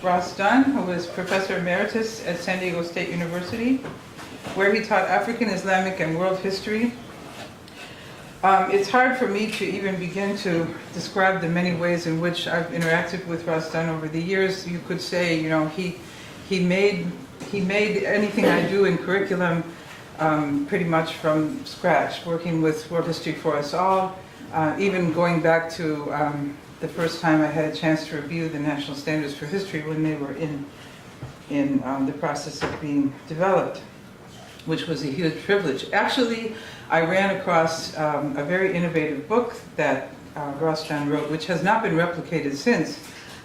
Ross Dunn, who was Professor Emeritus at San Diego State University, where he taught African, Islamic, and world history. It's hard for me to even begin to describe the many ways in which I've interacted with Ross Dunn over the years. You could say, you know, he made anything I do in curriculum pretty much from scratch, working with World History for Us All, even going back to the first time I had a chance to review the National Standards for History when they were in the process of being developed, which was a huge privilege. Actually, I ran across a very innovative book that Ross Dunn wrote, which has not been replicated since,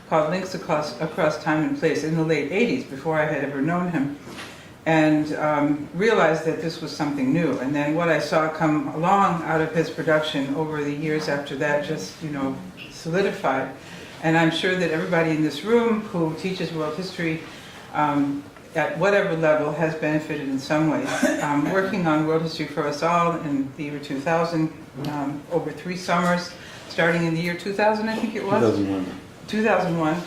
called Links Across Time and Place, in the late 80s, before I had ever known him, and realized that this was something new. And then what I saw come along out of his production over the years after that just, you know, solidified. And I'm sure that everybody in this room who teaches world history at whatever level has benefited in some way. Working on World History for Us All in the year 2000, over 3 summers, starting in the year 2000, I think it was? 2001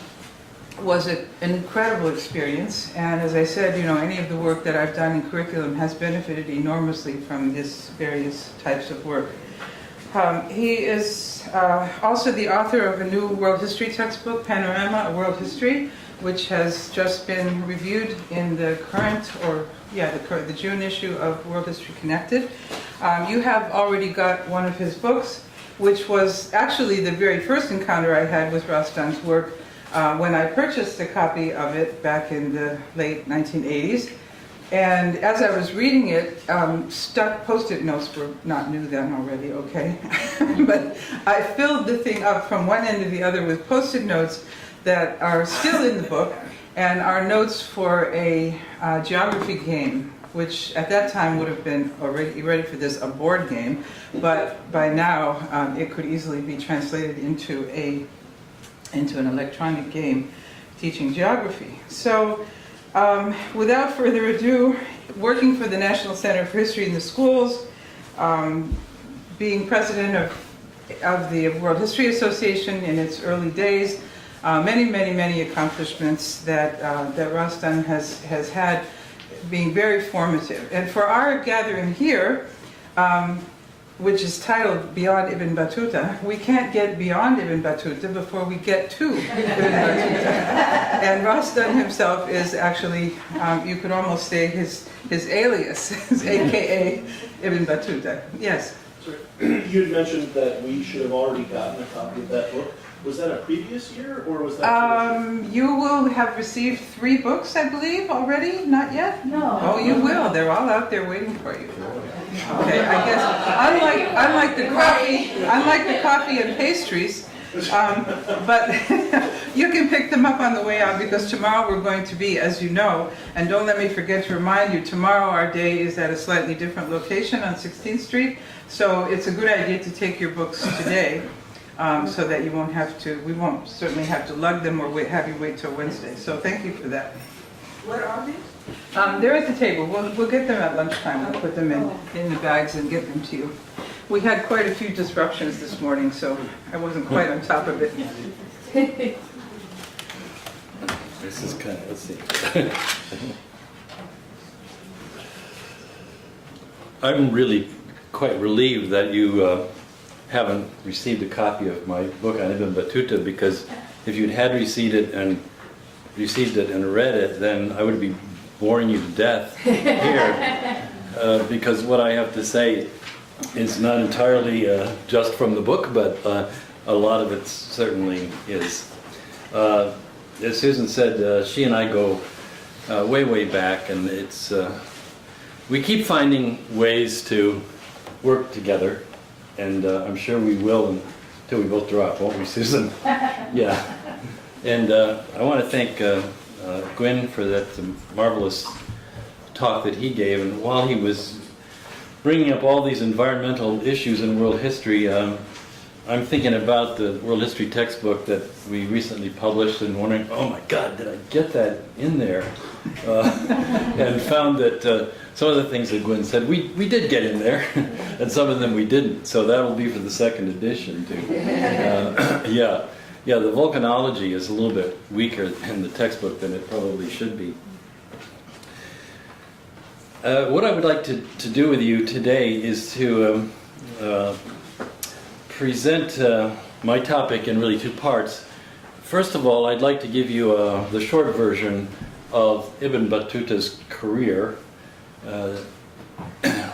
was an incredible experience. And as I said, you know, any of the work that I've done in curriculum has benefited enormously from this various types of work. He is also the author of a new world history textbook, Panorama, A World History, which has just been reviewed in the the June issue of World History Connected. You have already got one of his books, which was actually the very first encounter I had with Ross Dunn's work when I purchased a copy of it back in the late 1980s. And as I was reading it, stuck Post-it notes were not new then already, okay? But I filled the thing up from one end to the other with Post-it notes that are still in the book, and are notes for a geography game, which at that time would have been already ready for this, a board game, but by now it could easily be translated into an electronic game teaching geography. So without further ado, working for the National Center for History in the Schools, being president of the World History Association in its early days, many accomplishments that Ross Dunn has had, being very formative. And for our gathering here, which is titled Beyond Ibn Battuta, we can't get beyond Ibn Battuta before we get to Ibn Battuta. And Ross Dunn himself is actually, you could almost say his alias, his AKA Ibn Battuta. Yes? Sorry. You had mentioned that we should have already gotten a copy of that book. Was that a previous year, or was that? You will have received 3 books, I believe, already. Not yet. No. Oh, you will. They're all out there waiting for you. Okay. I guess unlike the coffee and pastries, but you can pick them up on the way out, because tomorrow we're going to be, as you know, and don't let me forget to remind you, tomorrow our day is at a slightly different location on 16th Street. So it's a good idea to take your books today. So that you won't have to, we won't certainly have to lug them or have you wait till Wednesday. So thank you for that. Where are these? They're at the table. We'll get them at lunchtime. We'll put them in the bags and get them to you. We had quite a few disruptions this morning, so I wasn't quite on top of it. This is kind of, let's see. I'm really quite relieved that you haven't received a copy of my book on Ibn Battuta, because if you'd had received it and read it, then I would be boring you to death here, because what I have to say is not entirely just from the book, but a lot of it certainly is. As Susan said, she and I go way back, and it's we keep finding ways to work together. And I'm sure we will until we both drop, won't we, Susan? Yeah. And I want to thank Gwyn for that marvelous talk that he gave. And while he was bringing up all these environmental issues in world history, I'm thinking about the world history textbook that we recently published and wondering, oh my God, did I get that in there? And found that some of the things that Gwyn said, we did get in there, and some of them we didn't. So that'll be for the second edition, too. Yeah. Yeah, the volcanology is a little bit weaker in the textbook than it probably should be. What I would like to do with you today is to present my topic in really two parts. First of all, I'd like to give you the short version of Ibn Battuta's career,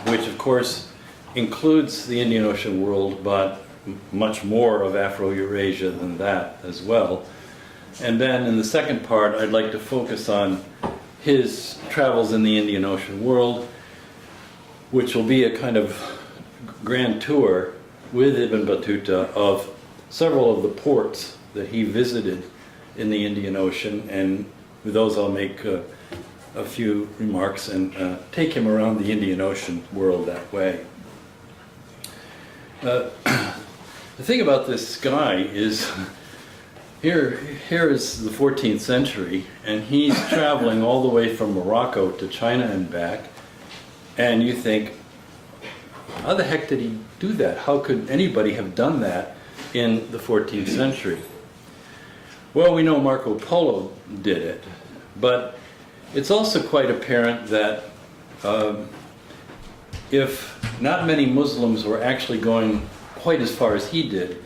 which of course includes the Indian Ocean world, but much more of Afro-Eurasia than that as well. And then in the second part, I'd like to focus on his travels in the Indian Ocean world, which will be a kind of grand tour with Ibn Battuta of several of the ports that he visited in the Indian Ocean, and with those I'll make a few remarks and take him around the Indian Ocean world that way. The thing about this guy is, here is the 14th century, and he's traveling all the way from Morocco to China and back, and you think, how the heck did he do that? How could anybody have done that in the 14th century? Well, we know Marco Polo did it, but it's also quite apparent that if not many Muslims were actually going quite as far as he did,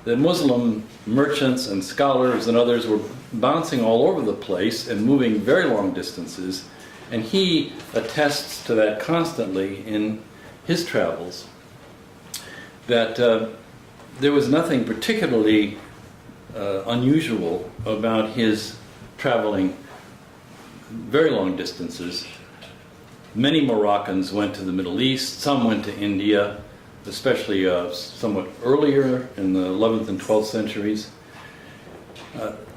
the Muslim merchants and scholars and others were bouncing all over the place and moving very long distances, and he attests to that constantly in his travels, that there was nothing particularly unusual about his traveling very long distances. Many Moroccans went to the Middle East, some went to India, especially somewhat earlier in the 11th and 12th centuries.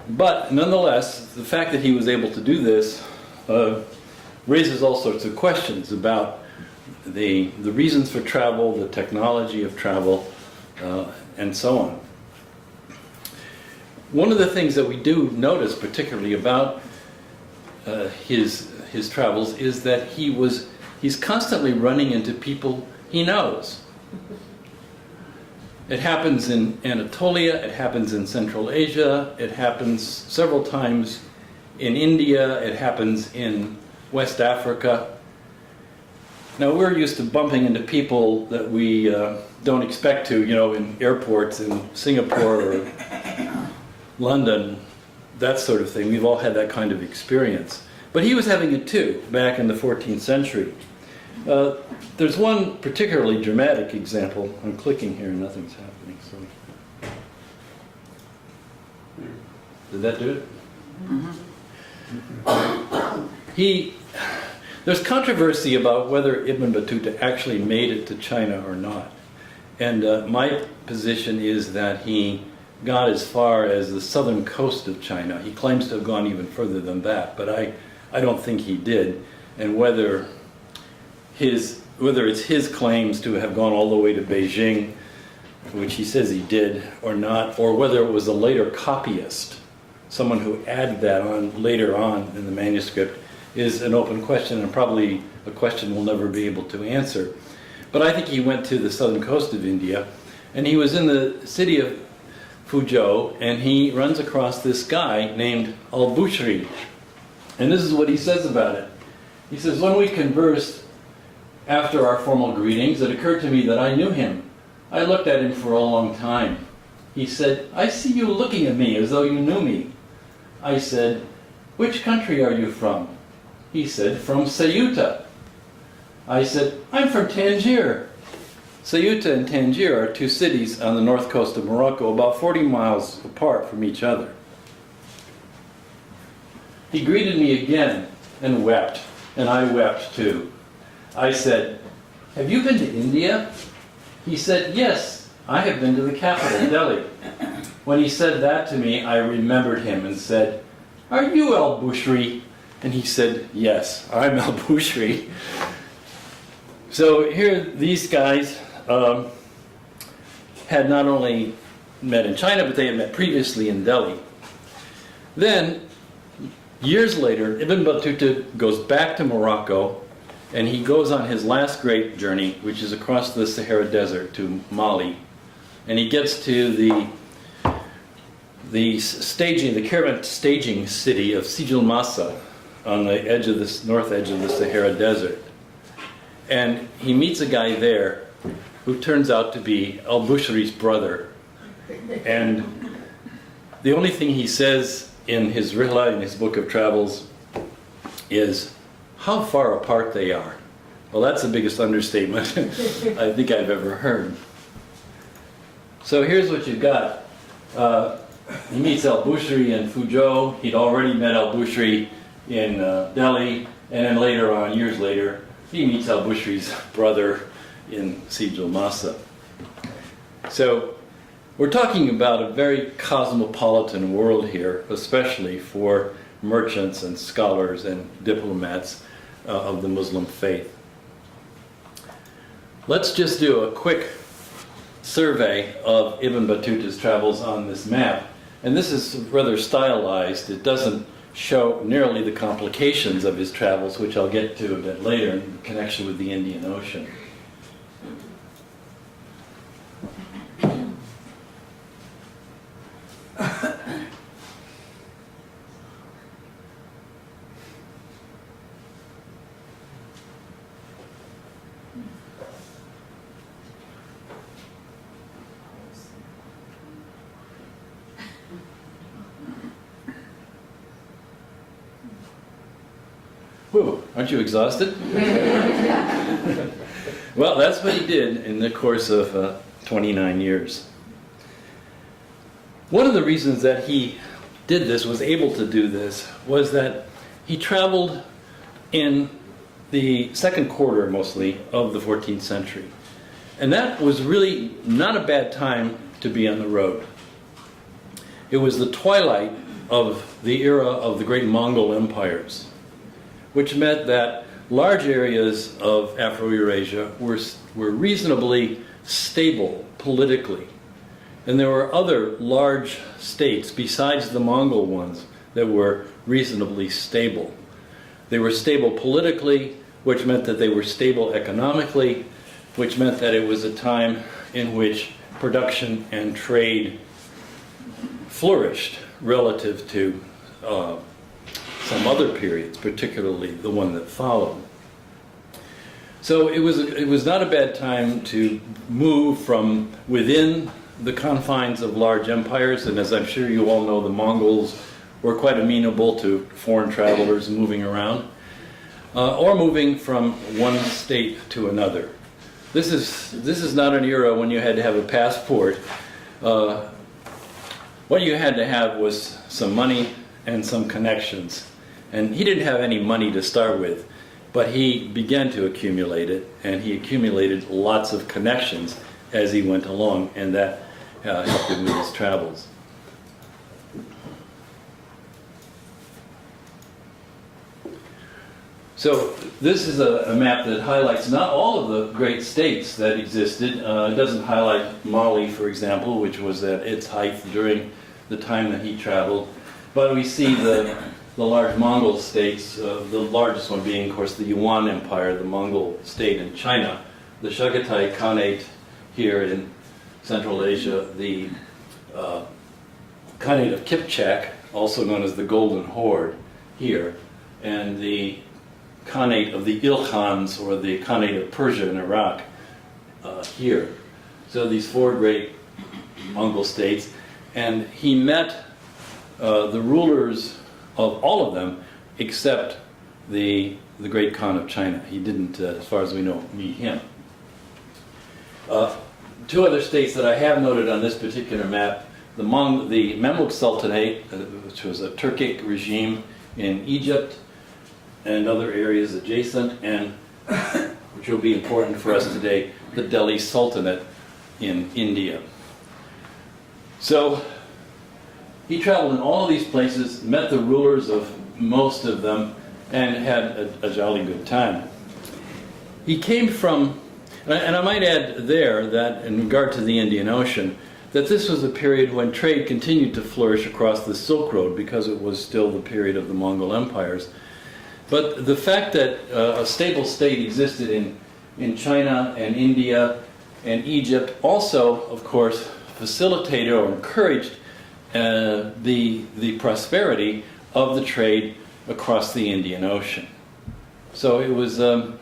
But nonetheless, the fact that he was able to do this raises all sorts of questions about the reasons for travel, the technology of travel, and so on. One of the things that we do notice particularly about his travels is that he's constantly running into people he knows. It happens in Anatolia, it happens in Central Asia, it happens several times in India, it happens in West Africa. Now, we're used to bumping into people that we don't expect to, in airports in Singapore or London, that sort of thing. We've all had that kind of experience. But he was having it too, back in the 14th century. There's one particularly dramatic example. I'm clicking here and nothing's happening. So, did that do it? Mm-hmm. There's controversy about whether Ibn Battuta actually made it to China or not. And my position is that he got as far as the southern coast of China. He claims to have gone even further than that, but I don't think he did. And whether it's his claims to have gone all the way to Beijing, which he says he did, or not, or whether it was a later copyist, someone who added that on later on in the manuscript, is an open question, and probably a question we'll never be able to answer. But I think he went to the southern coast of India, and he was in the city of Fuzhou, and he runs across this guy named Al-Bushri. And this is what he says about it. He says, when we conversed after our formal greetings, it occurred to me that I knew him. I looked at him for a long time. He said, I see you looking at me as though you knew me. I said, which country are you from? He said, from Ceuta. I said, I'm from Tangier. Ceuta and Tangier are two cities on the north coast of Morocco, about 40 miles apart from each other. He greeted me again and wept, and I wept too. I said, have you been to India? He said, yes, I have been to the capital, Delhi. When he said that to me, I remembered him and said, are you Al-Bushri? And he said, yes, I'm Al-Bushri. So here these guys had not only met in China, but they had met previously in Delhi. Then, years later, Ibn Battuta goes back to Morocco, and he goes on his last great journey, which is across the Sahara Desert to Mali. And he gets to the caravan staging city of Sijil Masa on the edge of this north edge of the Sahara Desert. And he meets a guy there who turns out to be al-Bushri's brother. And the only thing he says in his Rihla, in his book of travels, is how far apart they are. Well, that's the biggest understatement I think I've ever heard. So here's what you've got. He meets al-Bushri in Fuzhou. He'd already met al-Bushri in Delhi, and then later on, years later, he meets al-Bushri's brother in Sijil Masa. So we're talking about a very cosmopolitan world here, especially for merchants and scholars and diplomats of the Muslim faith. Let's just do a quick survey of Ibn Battuta's travels on this map. And this is rather stylized. It doesn't show nearly the complications of his travels, which I'll get to a bit later in connection with the Indian Ocean. Whew, aren't you exhausted? Well, that's what he did in the course of 29 years. One of the reasons that he did this, was able to do this, was that he traveled in the second quarter, mostly, of the 14th century. And that was really not a bad time to be on the road. It was the twilight of the era of the great Mongol empires, which meant that large areas of Afro-Eurasia were reasonably stable politically. And there were other large states besides the Mongol ones that were reasonably stable. They were stable politically, which meant that they were stable economically, which meant that it was a time in which production and trade flourished relative to some other periods, particularly the one that followed. So it was not a bad time to move from within the confines of large empires, and as I'm sure you all know, the Mongols were quite amenable to foreign travelers moving around, or moving from one state to another. This is not an era when you had to have a passport. What you had to have was some money and some connections. And he didn't have any money to start with, but he began to accumulate it, and he accumulated lots of connections as he went along, and that helped him with his travels. So this is a map that highlights not all of the great states that existed. It doesn't highlight Mali, for example, which was at its height during the time that he traveled. But we see the large Mongol states, the largest one being, of course, the Yuan Empire, the Mongol state in China, the Chagatai Khanate here in Central Asia, the Khanate of Kipchak, also known as the Golden Horde here, and the Khanate of the Ilkhans, or the Khanate of Persia in Iraq, here. So these four great Mongol states, and he met the rulers of all of them except the great Khan of China. He didn't, as far as we know, meet him. Two other states that I have noted on this particular map, the Mamluk Sultanate, which was a Turkic regime in Egypt and other areas adjacent, and which will be important for us today, the Delhi Sultanate in India. So he traveled in all of these places, met the rulers of most of them, and had a jolly good time. He came from, and I might add there that in regard to the Indian Ocean, that this was a period when trade continued to flourish across the Silk Road because it was still the period of the Mongol empires. But the fact that a stable state existed in China and India and Egypt also, of course, facilitated or encouraged the prosperity of the trade across the Indian Ocean. So it was a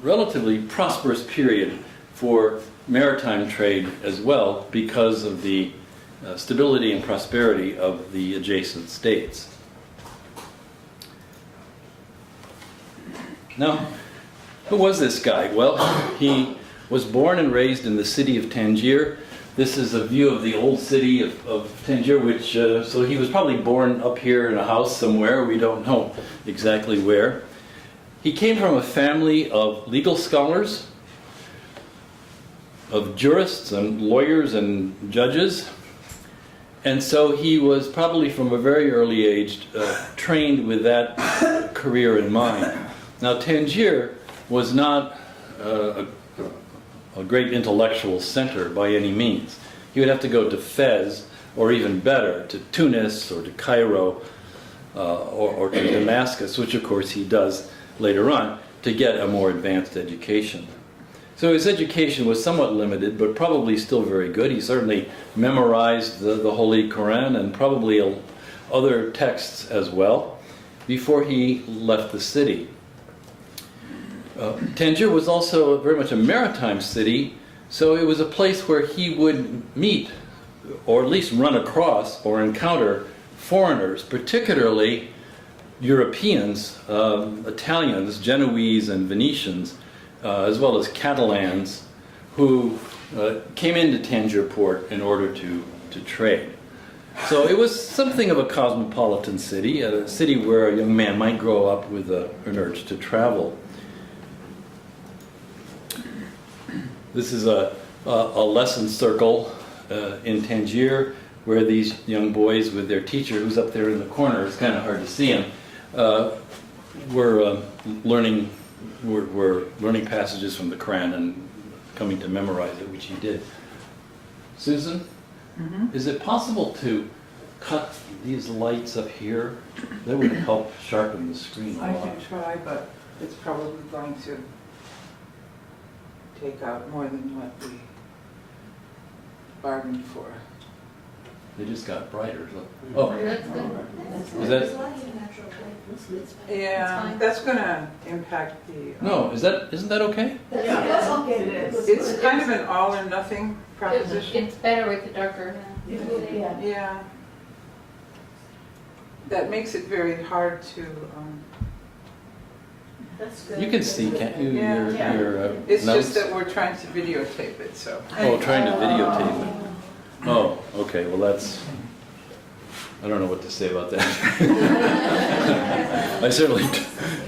relatively prosperous period for maritime trade as well because of the stability and prosperity of the adjacent states. Now, who was this guy? Well, he was born and raised in the city of Tangier. This is a view of the old city of Tangier, which, so he was probably born up here in a house somewhere. We don't know exactly where. He came from a family of legal scholars, of jurists and lawyers and judges. And so he was probably from a very early age trained with that career in mind. Now, Tangier was not a great intellectual center by any means. He would have to go to Fez, or even better, to Tunis or to Cairo or to Damascus, which of course he does later on, to get a more advanced education. So his education was somewhat limited, but probably still very good. He certainly memorized the Holy Quran and probably other texts as well before he left the city. Tangier was also very much a maritime city, so it was a place where he would meet, or at least run across or encounter foreigners, particularly Europeans, Italians, Genoese, and Venetians, as well as Catalans, who came into Tangier port in order to trade. So it was something of a cosmopolitan city, a city where a young man might grow up with an urge to travel. This is a lesson circle in Tangier, where these young boys with their teacher, who's up there in the corner, it's kind of hard to see him, were learning passages from the Quran and coming to memorize it, which he did. Susan, is it possible to cut these lights up here? That would help sharpen the screen a I lot. can try, but it's probably going to take out more than what we bargained for. They just got brighter. Look. Oh, That's good. is that? Yeah, that's going to impact the... No, isn't that okay? That's okay. It's kind of an all or nothing proposition. It's better with the darker. Yeah. Yeah. That makes it very hard to... That's good. You can see, can't you? Yeah. Your It's notes? just that we're trying to videotape it, so... Oh, trying to videotape it. Oh, okay. Well, that's. I don't know what to say about that. I certainly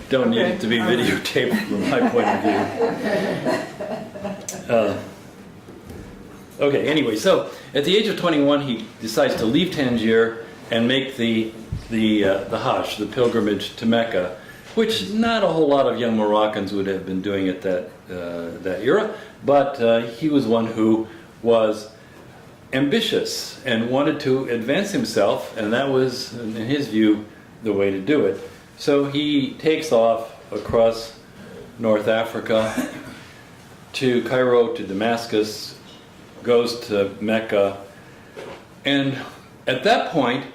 don't need it to be videotaped from my point of view. Okay. Anyway, so at the age of 21, he decides to leave Tangier and make the Hajj, the pilgrimage to Mecca, which not a whole lot of young Moroccans would have been doing at that era, but he was one who was ambitious and wanted to advance himself, and that was, in his view, the way to do it. So he takes off across North Africa to Cairo, to Damascus, goes to Mecca, and at that point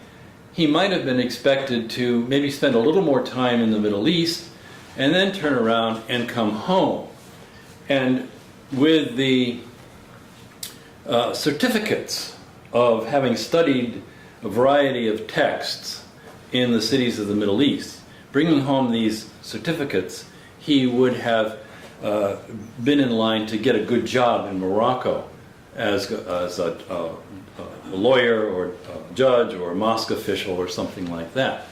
he might have been expected to maybe spend a little more time in the Middle East and then turn around and come home. And with the certificates of having studied a variety of texts in the cities of the Middle East, bringing home these certificates, he would have been in line to get a good job in Morocco as a lawyer or a judge or a mosque official or something like that.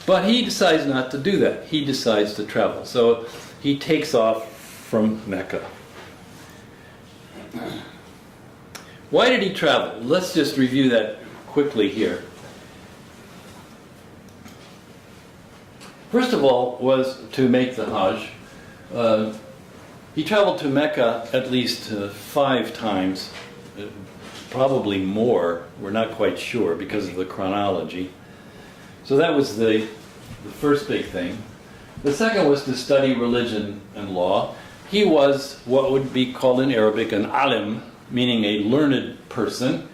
But he decides not to do that. He decides to travel. So he takes off from Mecca. Why did he travel? Let's just review that quickly here. First of all was to make the Hajj. He traveled to Mecca at least 5 times, probably more. We're not quite sure because of the chronology. So that was the first big thing. The second was to study religion and law. He was what would be called in Arabic an alim, meaning a learned person.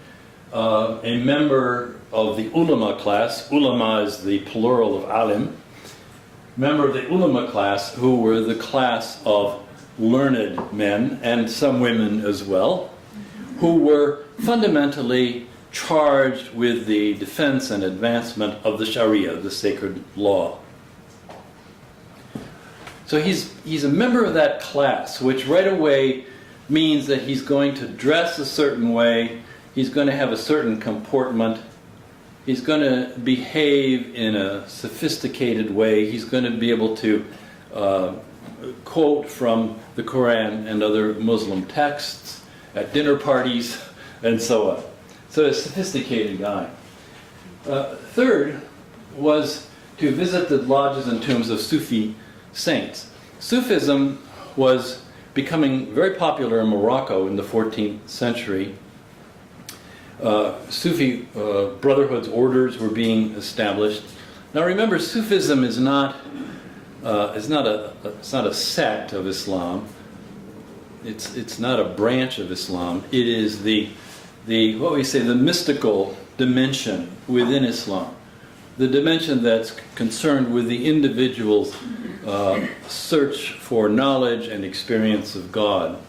a member of the ulama class. Ulama is the plural of alim. Member of the ulama class, who were the class of learned men and some women as well, who were fundamentally charged with the defense and advancement of the Sharia, the sacred law. So he's a member of that class, which right away means that he's going to dress a certain way, he's going to have a certain comportment, he's going to behave in a sophisticated way, he's going to be able to quote from the Quran and other Muslim texts at dinner parties and so on. So a sophisticated guy. Third was to visit the lodges and tombs of Sufi saints. Sufism was becoming very popular in Morocco in the 14th century. Sufi brotherhoods, orders were being established. Now remember, Sufism is not a sect of Islam. It's not a branch of Islam. It is the mystical dimension within Islam, the dimension that's concerned with the individual's search for knowledge and experience of God.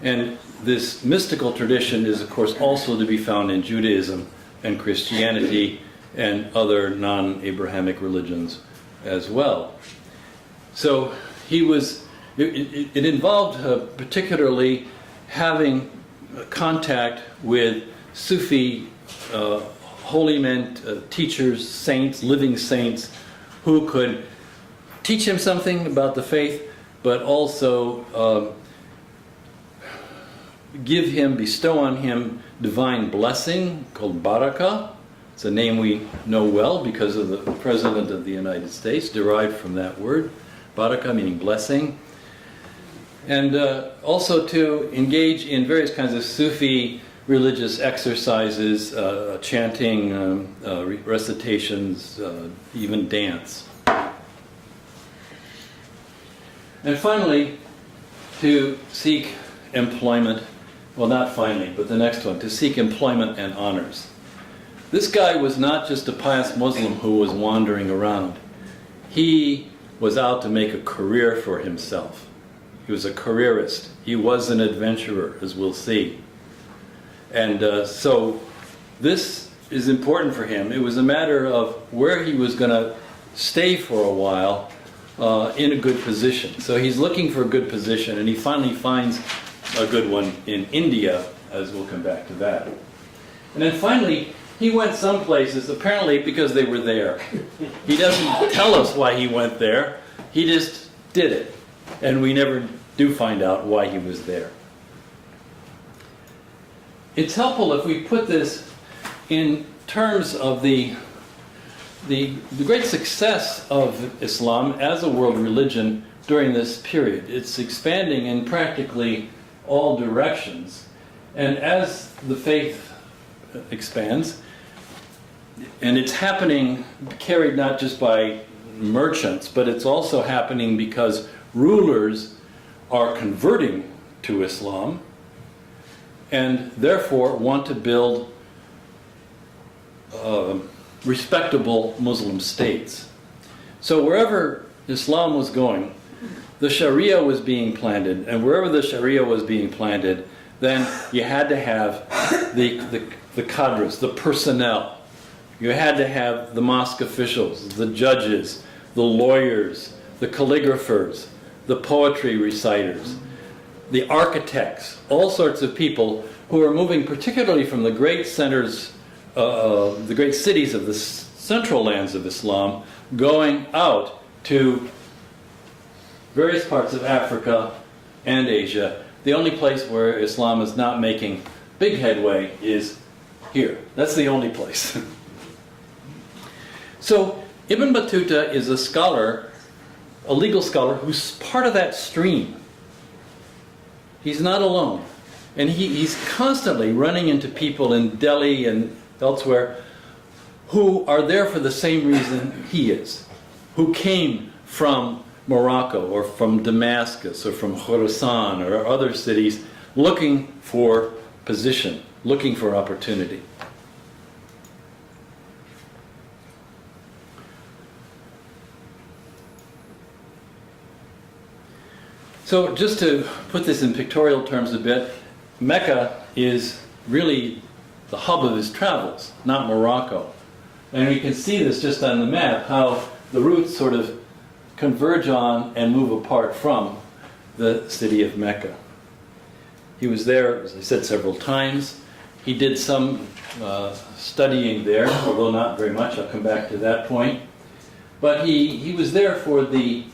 And this mystical tradition is, of course, also to be found in Judaism and Christianity and other non-Abrahamic religions as well. So it involved particularly having contact with Sufi holy men, teachers, saints, living saints, who could teach him something about the faith, but also bestow on him divine blessing called barakah. It's a name we know well because of the President of the United States, derived from that word, barakah meaning blessing. And also to engage in various kinds of Sufi religious exercises, chanting, recitations, even dance. And finally, to seek employment, well, not finally, but the next one, to seek employment and honors. This guy was not just a pious Muslim who was wandering around. He was out to make a career for himself. He was a careerist. He was an adventurer, as we'll see. And so this is important for him. It was a matter of where he was going to stay for a while in a good position. So he's looking for a good position, and he finally finds a good one in India, as we'll come back to that. And then finally, he went some places, apparently because they were there. He doesn't tell us why he went there. He just did it. And we never do find out why he was there. It's helpful if we put this in terms of the great success of Islam as a world religion during this period. It's expanding in practically all directions. And as the faith expands, and it's happening, carried not just by merchants, but it's also happening because rulers are converting to Islam and therefore want to build respectable Muslim states. So wherever Islam was going, the Sharia was being planted, and wherever the Sharia was being planted, then you had to have the cadres, the personnel. You had to have the mosque officials, the judges, the lawyers, the calligraphers, the poetry reciters, the architects, all sorts of people who are moving particularly from the great centers, the great cities of the central lands of Islam, going out to various parts of Africa and Asia. The only place where Islam is not making big headway is here. That's the only place. So Ibn Battuta is a scholar, a legal scholar, who's part of that stream. He's not alone. And he's constantly running into people in Delhi and elsewhere who are there for the same reason he is, who came from Morocco or from Damascus or from Khorasan or other cities looking for position, looking for opportunity. So just to put this in pictorial terms a bit, Mecca is really the hub of his travels, not Morocco. And we can see this just on the map, how the routes sort of converge on and move apart from the city of Mecca. He was there, as I said, several times. He did some studying there, although not very much. I'll come back to that point. But he was there for the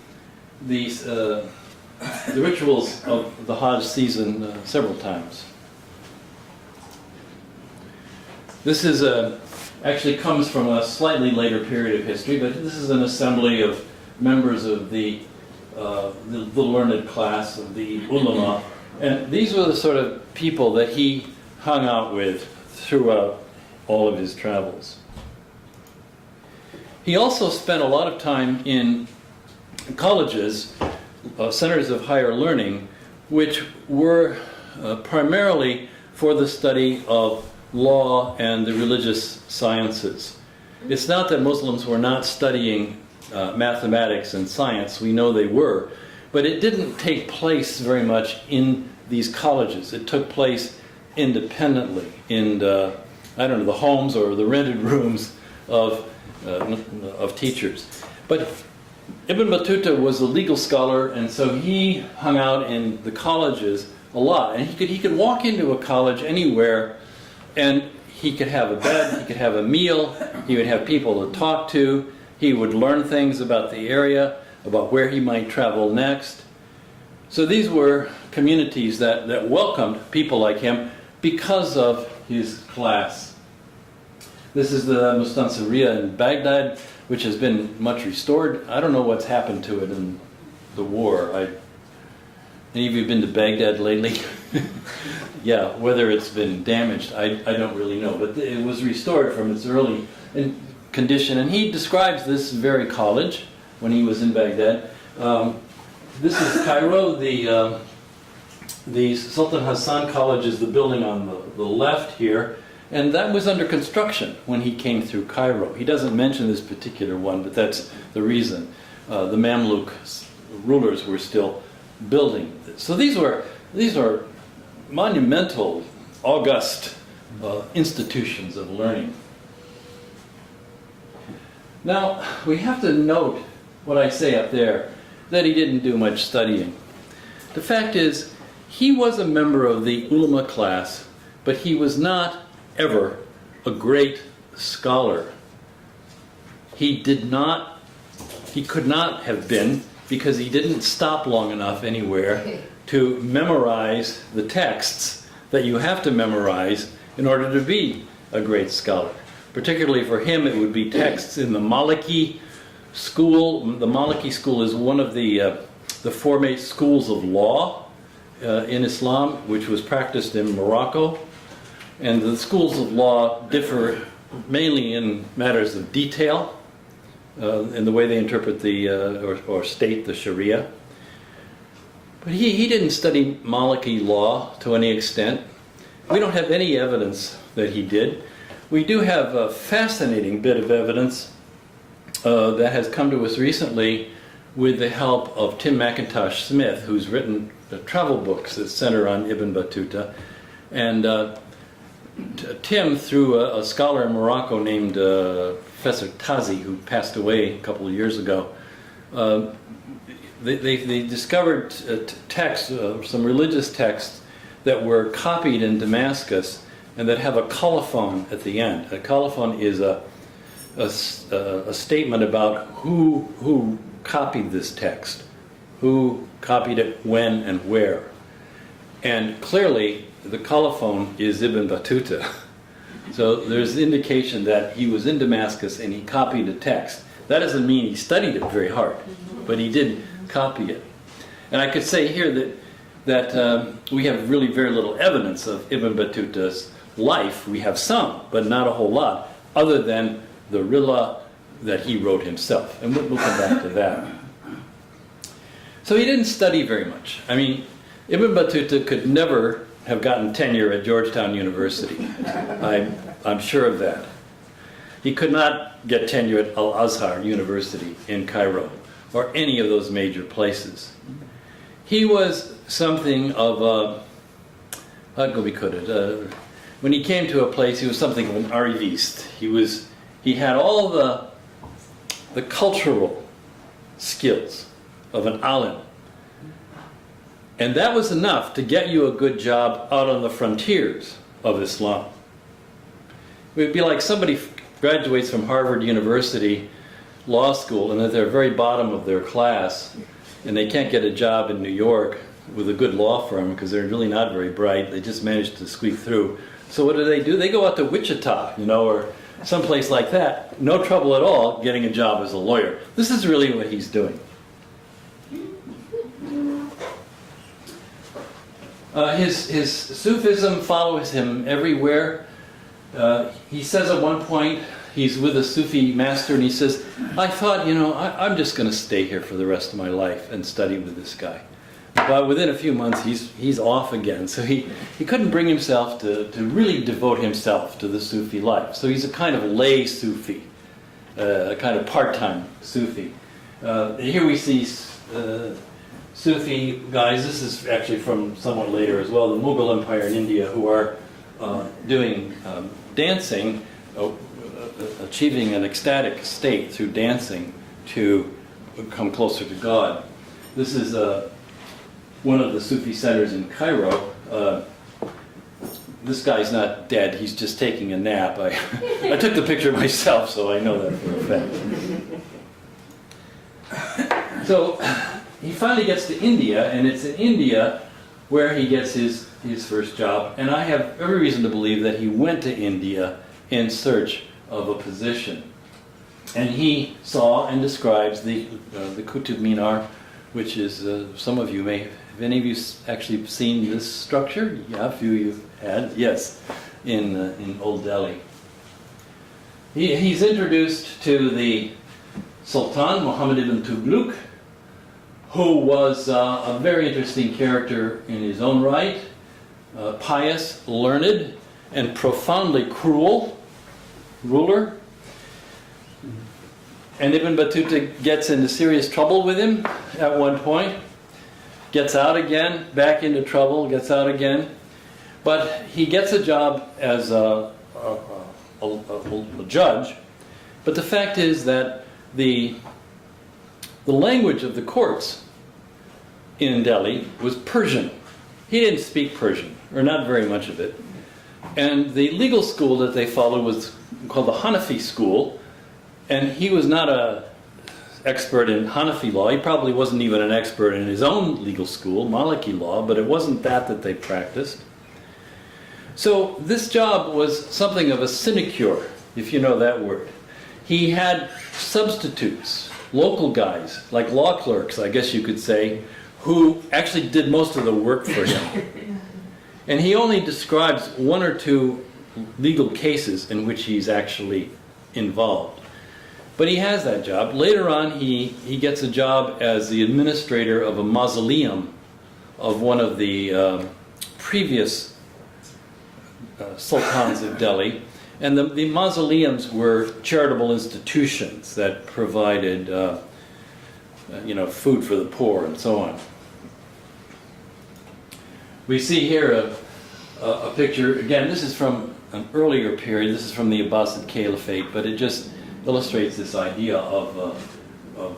rituals of the Hajj season several times. This is actually comes from a slightly later period of history, but this is an assembly of members of the learned class of the ulama. And these were the sort of people that he hung out with throughout all of his travels. He also spent a lot of time in colleges, centers of higher learning, which were primarily for the study of law and the religious sciences. It's not that Muslims were not studying mathematics and science, we know they were, but it didn't take place very much in these colleges. It took place independently in the homes or the rented rooms of teachers. But Ibn Battuta was a legal scholar, and so he hung out in the colleges a lot. And he could walk into a college anywhere, and he could have a bed, he could have a meal, he would have people to talk to, he would learn things about the area, about where he might travel next. So these were communities that welcomed people like him because of his class. This is the Mustansiriya in Baghdad, which has been much restored. I don't know what's happened to it in the war. Any of you been to Baghdad lately? Yeah, whether it's been damaged, I don't really know. But it was restored from its early condition. And he describes this very college when he was in Baghdad. This is Cairo. The Sultan Hassan College is the building on the left here. And that was under construction when he came through Cairo. He doesn't mention this particular one, but that's the reason. The Mamluk rulers were still building this. So these are monumental, august institutions of learning. Now, we have to note what I say up there, that he didn't do much studying. The fact is, he was a member of the ulama class, but he was not ever a great scholar. He could not have been, because he didn't stop long enough anywhere to memorize the texts that you have to memorize in order to be a great scholar. Particularly for him, it would be texts in the Maliki school. The Maliki school is one of the four main schools of law in Islam, which was practiced in Morocco. And the schools of law differ mainly in matters of detail, in the way they interpret or state the Sharia. But he didn't study Maliki law to any extent. We don't have any evidence that he did. We do have a fascinating bit of evidence that has come to us recently with the help of Tim McIntosh Smith, who's written travel books that center on Ibn Battuta. And Tim, through a scholar in Morocco named Professor Tazi, who passed away a couple of years ago, they discovered texts, some religious texts that were copied in Damascus and that have a colophon at the end. A colophon is a statement about who copied this text, who copied it when and where. And clearly, the colophon is Ibn Battuta. So there's indication that he was in Damascus and he copied a text. That doesn't mean he studied it very hard, but he did copy it. And I could say here that we have really very little evidence of Ibn Battuta's life. We have some, but not a whole lot, other than the Rilla that he wrote himself. And we'll come back to that. So he didn't study very much. I mean, Ibn Battuta could never have gotten tenure at Georgetown University. I'm sure of that. He could not get tenure at Al-Azhar University in Cairo or any of those major places. He was something of a, when he came to a place, he was something of an arriviste. He had all the cultural skills of an alim. And that was enough to get you a good job out on the frontiers of Islam. It would be like somebody graduates from Harvard University Law School and at the very bottom of their class, and they can't get a job in New York with a good law firm because they're really not very bright. They just managed to squeak through. So what do? They go out to Wichita, or someplace like that. No trouble at all getting a job as a lawyer. This is really what he's doing. His Sufism follows him everywhere. He says at one point, he's with a Sufi master, and he says, I thought, I'm just going to stay here for the rest of my life and study with this guy. But within a few months, he's off again. So he couldn't bring himself to really devote himself to the Sufi life. So he's a kind of lay Sufi, a kind of part-time Sufi. Here we see Sufi guys. This is actually from somewhat later as well, the Mughal Empire in India, who are doing dancing, achieving an ecstatic state through dancing to come closer to God. This is one of the Sufi centers in Cairo. This guy's not dead, he's just taking a nap. I took the picture myself, so I know that for a fact. So he finally gets to India, and it's in India where he gets his first job. And I have every reason to believe that he went to India in search of a position. And he saw and describes the Kutub Minar, which is, some of you may, have any of you actually seen this structure? Yeah, a few of you had, yes, in Old Delhi. He's introduced to the Sultan, Muhammad ibn Tughlaq, who was a very interesting character in his own right, pious, learned, and profoundly cruel ruler. And Ibn Battuta gets into serious trouble with him at one point, gets out again, back into trouble, gets out again. But he gets a job as a judge. But the fact is that the language of the courts in Delhi was Persian. He didn't speak Persian, or not very much of it. And the legal school that they followed was called the Hanafi school, and he was not an expert in Hanafi law. He probably wasn't even an expert in his own legal school, Maliki law, but it wasn't that they practiced. So this job was something of a sinecure, if you know that word. He had substitutes, local guys, like law clerks, I guess you could say, who actually did most of the work for him. And he only describes one or two legal cases in which he's actually involved. But he has that job. Later on, he gets a job as the administrator of a mausoleum of one of the previous sultans of Delhi. And the mausoleums were charitable institutions that provided food for the poor and so on. We see here a picture. Again, this is from an earlier period. This is from the Abbasid Caliphate, but it just illustrates this idea of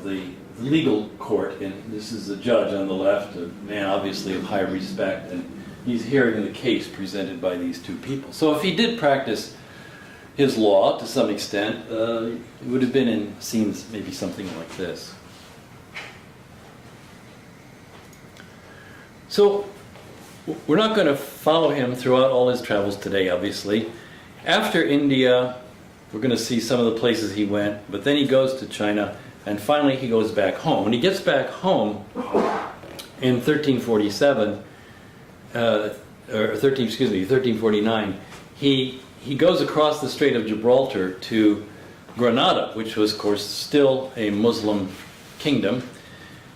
the legal court. And this is the judge on the left, a man obviously of high respect, and he's hearing the case presented by these two people. So if he did practice his law to some extent, it would have been in scenes maybe something like this. So we're not going to follow him throughout all his travels today, obviously. After India, we're going to see some of the places he went, but then he goes to China, and finally he goes back home. When he gets back home in 1347, 1349, he goes across the Strait of Gibraltar to Granada, which was, of course, still a Muslim kingdom.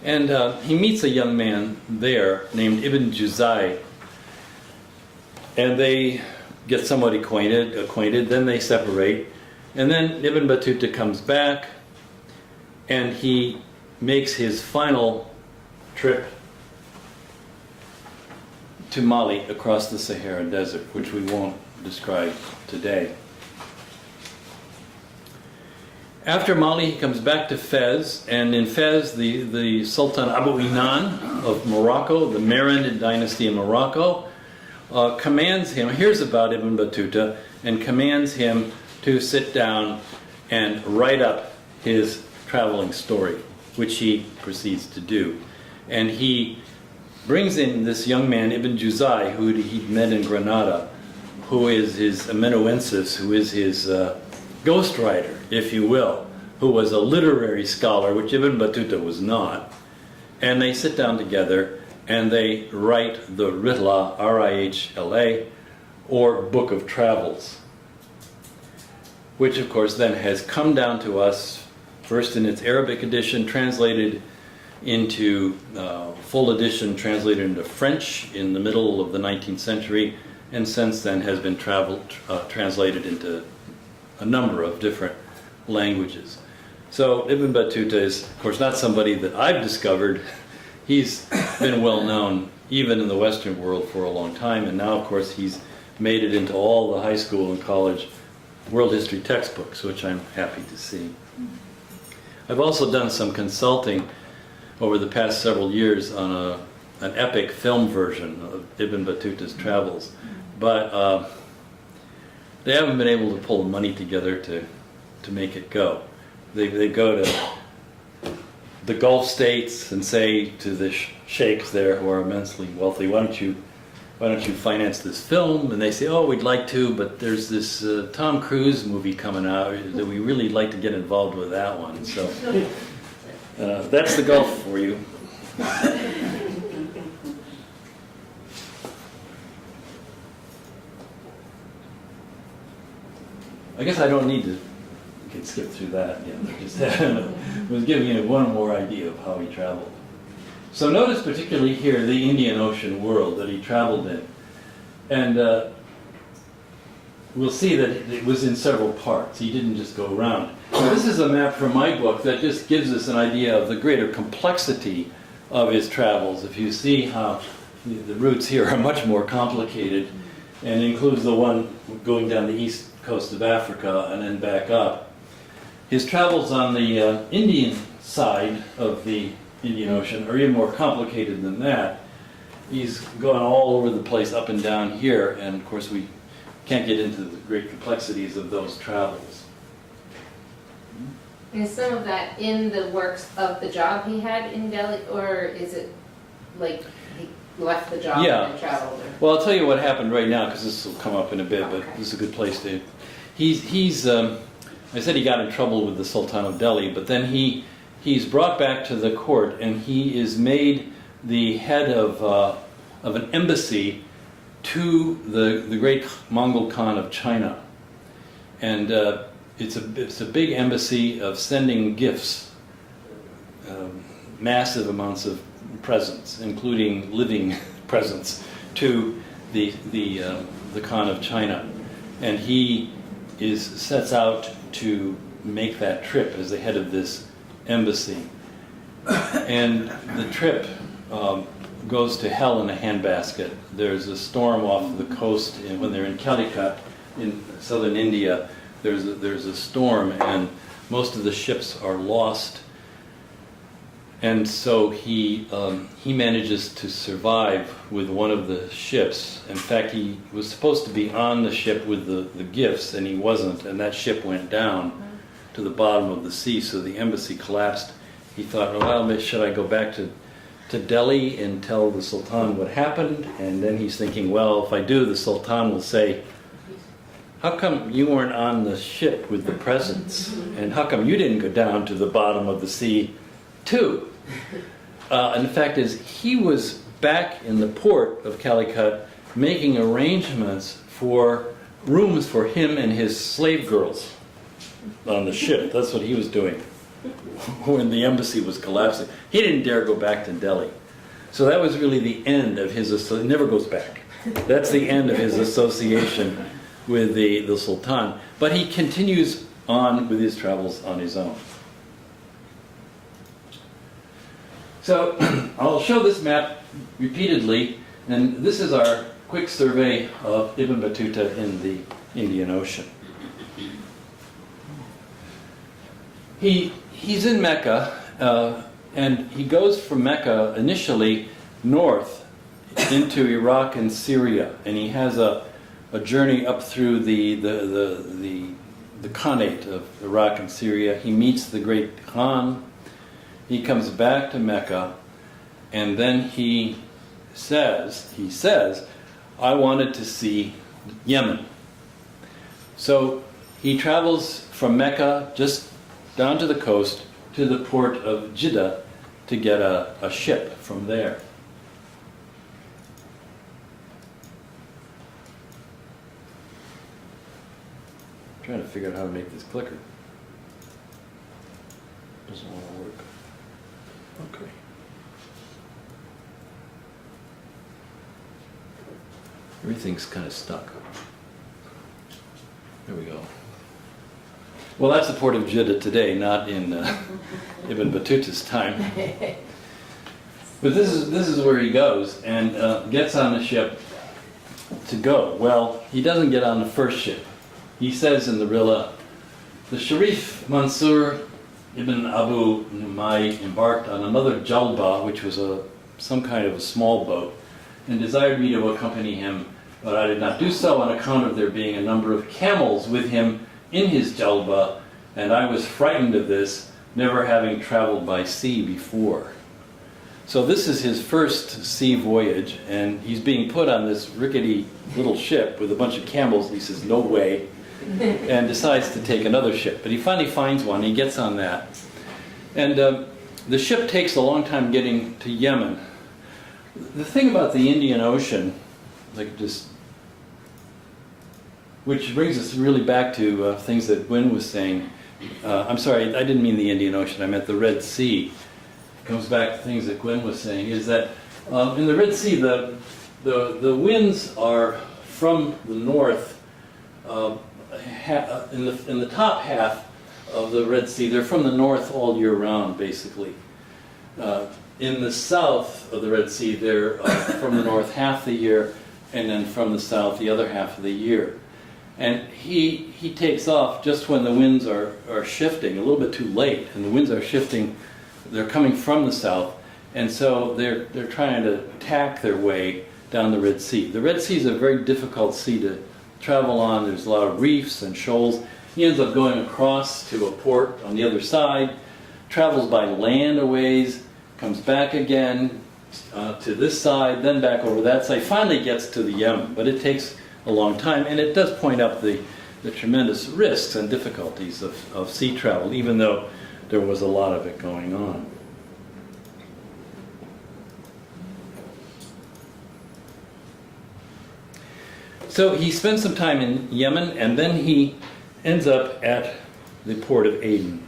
And he meets a young man there named Ibn Juzai. and they get somewhat acquainted, then they separate, and then Ibn Battuta comes back, and he makes his final trip to Mali across the Sahara Desert, which we won't describe today. After Mali, he comes back to Fez, and in Fez, the Sultan Abu Inan of Morocco, the Marinid dynasty in Morocco, commands him, hears about Ibn Battuta, and commands him to sit down and write up his traveling story, which he proceeds to do. And he brings in this young man, Ibn Juzai, who he'd met in Granada, who is his amanuensis, who is his ghostwriter, if you will, who was a literary scholar, which Ibn Battuta was not. And they sit down together and they write the Rihla, R-I-H-L-A, or Book of Travels, which of course then has come down to us, first in its Arabic edition, translated into full edition, translated into French in the middle of the 19th century, and since then has been translated into a number of different languages. So Ibn Battuta is, of course, not somebody that I've discovered. He's been well known even in the Western world for a long time, and now, of course, he's made it into all the high school and college world history textbooks, which I'm happy to see. I've also done some consulting over the past several years on an epic film version of Ibn Battuta's travels, but they haven't been able to pull the money together to make it go. They go to the Gulf states and say to the sheikhs there who are immensely wealthy, why don't you finance this film? And they say, oh, we'd like to, but there's this Tom Cruise movie coming out that we really like to get involved with that one. So that's the Gulf for you. I guess I don't need to skip through that. Just was giving you one more idea of how he traveled. So notice particularly here the Indian Ocean world that he traveled in. And we'll see that it was in several parts. He didn't just go around. This is a map from my book that just gives us an idea of the greater complexity of his travels. If you see how the routes here are much more complicated, and includes the one going down the east coast of Africa and then back up. His travels on the Indian side of the Indian Ocean are even more complicated than that. He's gone all over the place, up and down here, and of course we can't get into the great complexities of those travels. Is some of that in the works of the job he had in Delhi, or is it like he left the job and traveled? Or? Well, I'll tell you what happened right now, because this will come up in a bit, but this is a good place to... I said he got in trouble with the Sultan of Delhi, but then he's brought back to the court, and he is made the head of an embassy to the great Mongol Khan of China. And it's a big embassy of sending gifts, massive amounts of presents, including living presents, to the Khan of China. And he sets out to make that trip as the head of this embassy. And the trip goes to hell in a handbasket. There's a storm off the coast when they're in Calicut in southern India. There's a storm, and most of the ships are lost. And so he manages to survive with one of the ships. In fact, he was supposed to be on the ship with the gifts, and he wasn't, and that ship went down to the bottom of the sea, so the embassy collapsed. He thought, well, should I go back to Delhi and tell the Sultan what happened? And then he's thinking, well, if I do, the Sultan will say, how come you weren't on the ship with the presents? And how come you didn't go down to the bottom of the sea too? And the fact is, he was back in the port of Calicut making arrangements for rooms for him and his slave girls on the ship. That's what he was doing when the embassy was collapsing. He didn't dare go back to Delhi. So that was really the end of his... He never goes back. That's the end of his association with the Sultan. But he continues on with his travels on his own. So I'll show this map repeatedly, and this is our quick survey of Ibn Battuta in the Indian Ocean. He's in Mecca, and he goes from Mecca initially north into Iraq and Syria, and he has a journey up through the Khanate of Iraq and Syria. He meets the great Khan. He comes back to Mecca, and then he says, I wanted to see Yemen. So he travels from Mecca just down to the coast to the port of Jeddah to get a ship from there. I'm trying to figure out how to make this clicker. Doesn't want to work. Okay. Everything's kind of stuck. There we go. Well, that's the port of Jeddah today, not in Ibn Battuta's time. But this is where he goes and gets on the ship to go. Well, he doesn't get on the first ship. He says in the Rilla, the Sharif Mansur Ibn Abu Numay embarked on another jalba, which was some kind of a small boat, and desired me to accompany him, but I did not do so on account of there being a number of camels with him in his jalba, and I was frightened of this, never having traveled by sea before. So this is his first sea voyage, and he's being put on this rickety little ship with a bunch of camels. He says, no way, and decides to take another ship. But he finally finds one, he gets on that. And the ship takes a long time getting to Yemen. The thing about the Indian Ocean, which brings us really back to things that Gwyn was saying. I'm sorry, I didn't mean the Indian Ocean, I meant the Red Sea. Comes back to things that Gwyn was saying, is that in the Red Sea, the winds are from the north. In the top half of the Red Sea, they're from the north all year round, basically. In the south of the Red Sea, they're from the north half the year, and then from the south the other half of the year. And he takes off just when the winds are shifting, a little bit too late, and the winds are shifting. They're coming from the south, and so they're trying to tack their way down the Red Sea. The Red Sea is a very difficult sea to travel on. There's a lot of reefs and shoals. He ends up going across to a port on the other side, travels by land a ways, comes back again to this side, then back over that side, finally gets to the Yemen. But it takes a long time, and it does point up the tremendous risks and difficulties of sea travel, even though there was a lot of it going on. So he spends some time in Yemen, and then he ends up at the port of Aden.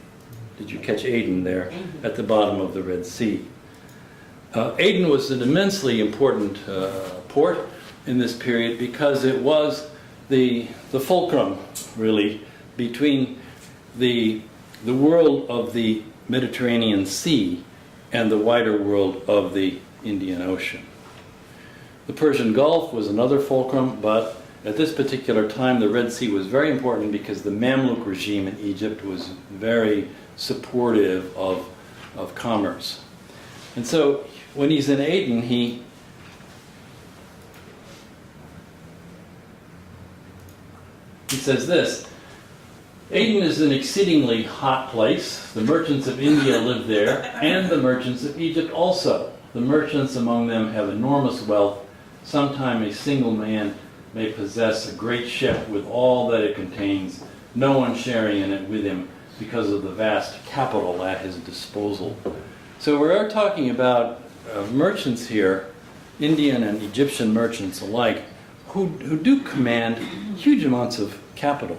Did you catch Aden there at the bottom of the Red Sea? Aden was an immensely important port in this period because it was the fulcrum, really, between the world of the Mediterranean Sea and the wider world of the Indian Ocean. The Persian Gulf was another fulcrum, but at this particular time the Red Sea was very important because the Mamluk regime in Egypt was very supportive of commerce. And so when he's in Aden, he says this: Aden is an exceedingly hot place. The merchants of India live there, and the merchants of Egypt also. The merchants among them have enormous wealth. Sometime a single man may possess a great ship with all that it contains, no one sharing in it with him because of the vast capital at his disposal. So we are talking about merchants here, Indian and Egyptian merchants alike, who do command huge amounts of capital,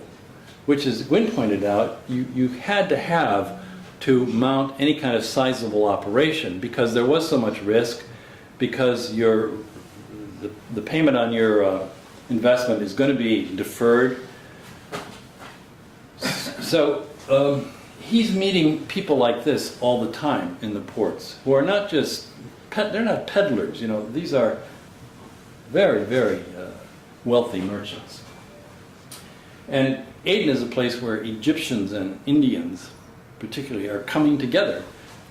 which, as Gwyn pointed out, you had to have to mount any kind of sizable operation because there was so much risk, because the payment on your investment is going to be deferred. So he's meeting people like this all the time in the ports, who are not just, they're not peddlers, you know, these are very, very wealthy merchants. And Aden is a place where Egyptians and Indians, particularly, are coming together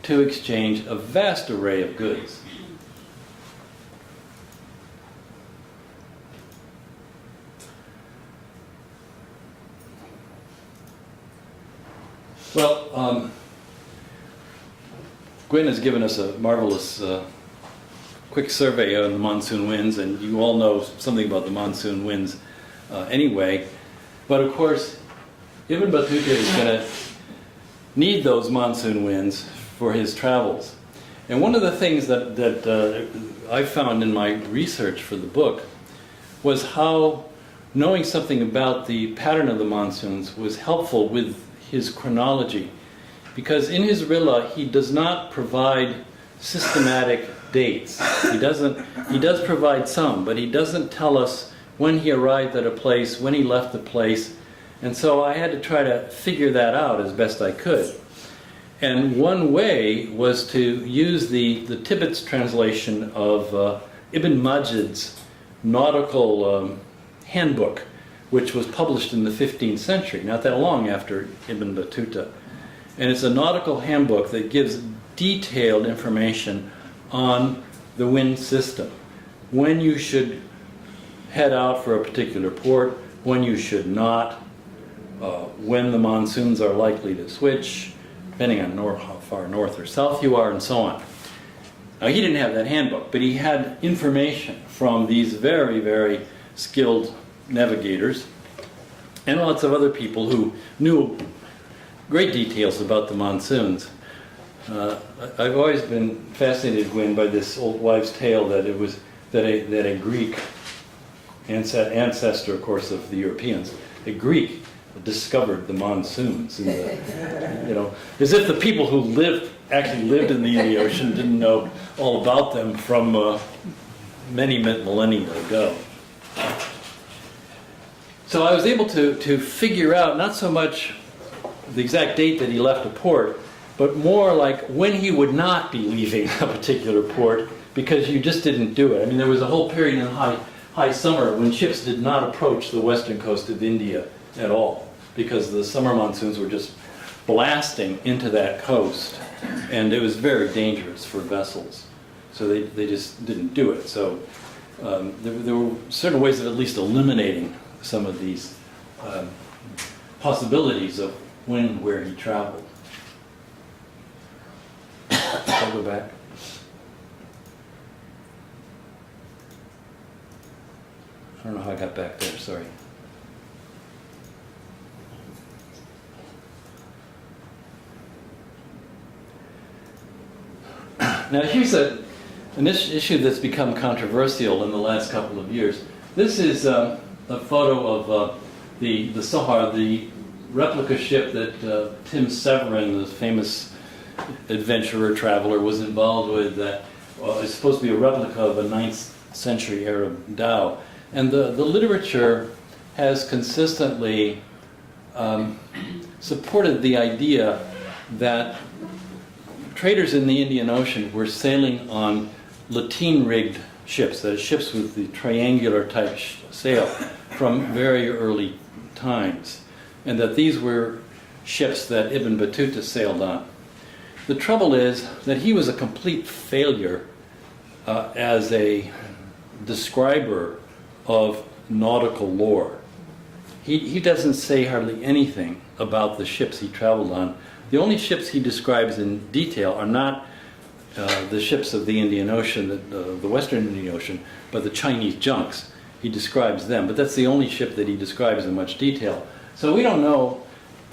to exchange a vast array of goods. Well, Gwyn has given us a marvelous quick survey on the monsoon winds, and you all know something about the monsoon winds anyway. But of course, Ibn Battuta is going to need those monsoon winds for his travels. And one of the things that I found in my research for the book was how knowing something about the pattern of the monsoons was helpful with his chronology. Because in his Rilla, he does not provide systematic dates. He does provide some, but he doesn't tell us when he arrived at a place, when he left the place. And so I had to try to figure that out as best I could. And one way was to use the Tibbetts translation of Ibn Majid's nautical handbook, which was published in the 15th century, not that long after Ibn Battuta. And it's a nautical handbook that gives detailed information on the wind system. When you should head out for a particular port, when you should not, when the monsoons are likely to switch, depending on how far north or south you are, and so on. Now, he didn't have that handbook, but he had information from these very, very skilled navigators and lots of other people who knew great details about the monsoons. I've always been fascinated, Gwyn, by this old wives' tale that it was that a Greek ancestor, of course, of the Europeans, a Greek discovered the monsoons. In the, you know, as if the people who actually lived in the Indian Ocean didn't know all about them from many millennia ago. So I was able to figure out not so much the exact date that he left a port, but more like when he would not be leaving a particular port, because you just didn't do it. I mean, there was a whole period in high summer when ships did not approach the western coast of India at all, because the summer monsoons were just blasting into that coast, and it was very dangerous for vessels. So they just didn't do it. So there were certain ways of at least eliminating some of these possibilities of when and where he traveled. I'll go back. I don't know how I got back there, sorry. Now here's an issue that's become controversial in the last couple of years. This is a photo of the Sahar, the replica ship that Tim Severin, the famous adventurer traveler, was involved with, that is supposed to be a replica of a 9th century Arab dhow. And the literature has consistently supported the idea that traders in the Indian Ocean were sailing on lateen-rigged ships, that is, ships with the triangular type sail, from very early times, and that these were ships that Ibn Battuta sailed on. The trouble is that he was a complete failure as a describer of nautical lore. He doesn't say hardly anything about the ships he traveled on. The only ships he describes in detail are not the ships of the Indian Ocean, the Western Indian Ocean, but the Chinese junks. He describes them, but that's the only ship that he describes in much detail. So we don't know.